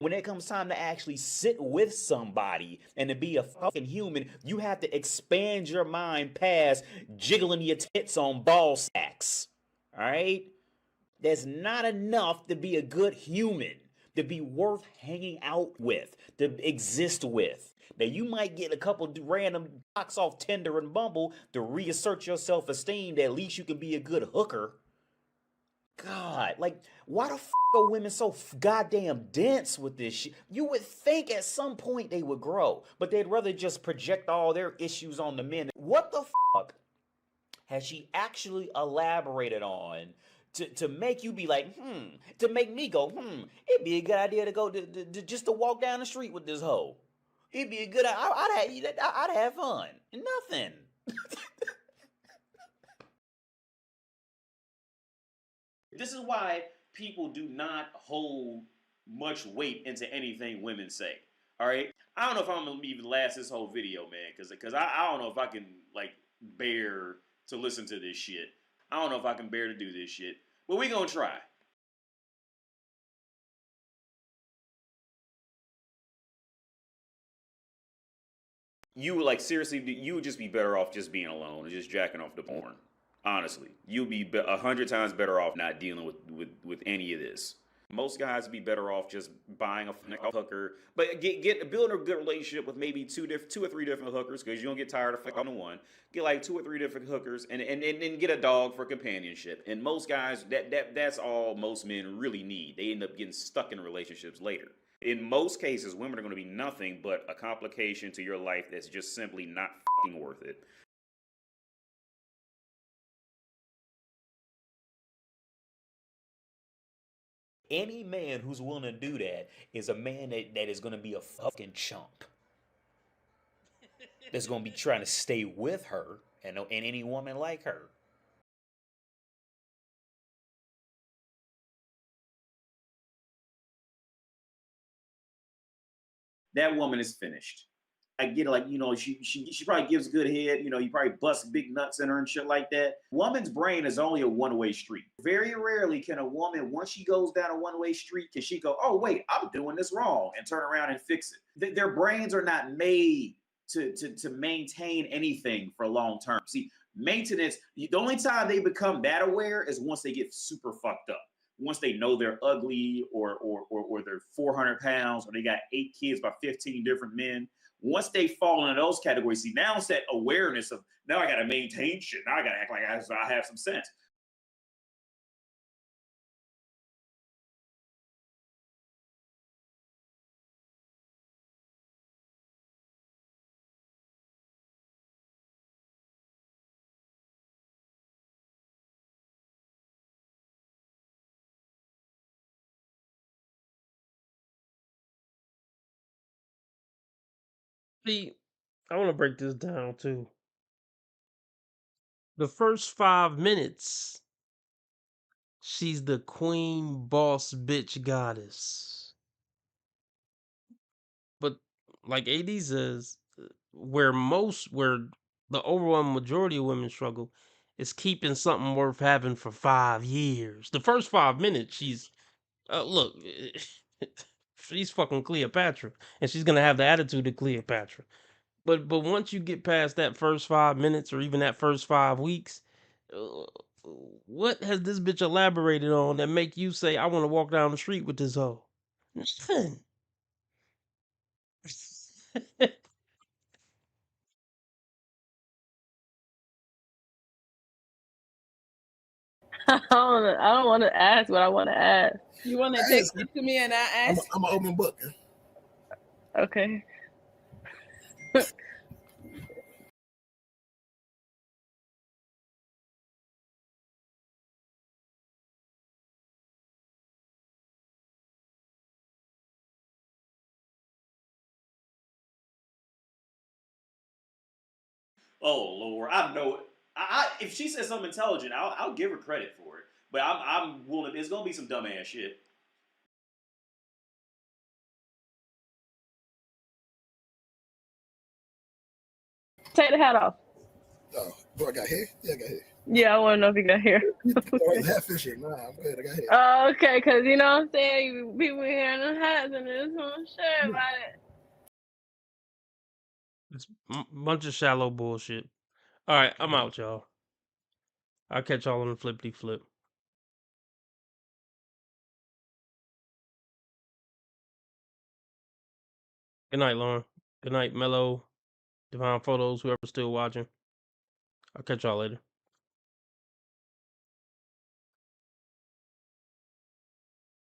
When it comes time to actually sit with somebody and to be a fucking human, you have to expand your mind past jiggling your tits on ball sacks. All right? That's not enough to be a good human, to be worth hanging out with, to exist with. Now, you might get a couple random knocks off Tinder and Bumble to reassert your self-esteem that at least you can be a good hooker. God, like, why the f are women so goddamn dense with this shit? You would think at some point they would grow, but they'd rather just project all their issues on the men. What the fuck has she actually elaborated on to make you be like, to make me go, it'd be a good idea to go just to walk down the street with this hoe. It'd be a good, I'd have fun. Nothing. This is why people do not hold much weight into anything women say. All right, I don't know if I'm gonna even last this whole video, man, because I don't know if I can like bear to listen to this shit. I don't know if I can bear to do this shit, but we gonna try. You would like seriously, you would just be better off just being alone and just jacking off the porn. Honestly, you'll be 100 times better off not dealing with any of this. Most guys would be better off just buying a hooker, but building a good relationship with maybe two or three different hookers, because you don't get tired of fucking one. Get like 2 or 3 different hookers, and get a dog for companionship. And most guys, that's all most men really need. They end up getting stuck in relationships later. In most cases, women are going to be nothing but a complication to your life that's just simply not fucking worth it. Any man who's willing to do that is a man that is going to be a fucking chump. That's going to be trying to stay with her and any woman like her. That woman is finished. I get it, like, you know, she probably gives good head, you know, you probably bust big nuts in her and shit like that. Woman's brain is only a one-way street. Very rarely can a woman, once she goes down a one-way street, can she go, oh wait, I'm doing this wrong, and turn around and fix it. Their brains are not made to maintain anything for long term. See, maintenance, the only time they become that aware is once they get super fucked up. Once they know they're ugly or they're 400 pounds or they got 8 kids by 15 different men. Once they fall into those categories, see, now it's that awareness of, now I got to maintain shit. Now I got to act like I have some sense. See, I want to break this down too. The first 5 minutes, she's the queen boss bitch goddess. But like AD says, where the overwhelming majority of women struggle is keeping something worth having for 5 years. The first 5 minutes, she's look, she's fucking Cleopatra, and she's gonna have the attitude of Cleopatra. But once you get past that first 5 minutes, or even that first 5 weeks, what has this bitch elaborated on that make you say, I want to walk down the street with this hoe? Nothing. I don't want to ask what I want to ask. You want to text it to me and I ask? I'm an open book. Okay. Oh Lord, I know it. If she says something intelligent, I'll give her credit for it. But I'm willing. It's gonna be some dumbass shit. Take the hat off. Oh, bro, I got hair? Yeah, I got hair. Yeah, I want to know if you got hair. Oh, it's hat fishing. Nah, I'm good. I got hair. Oh, okay, because you know what I'm saying? People here in the hats and this one shit about it. It's a bunch of shallow bullshit. All right, I'm out, y'all. I'll catch y'all on the flippity flip. Good night, Lauren. Good night, Mello, Divine Photos, whoever's still watching. I'll catch y'all later.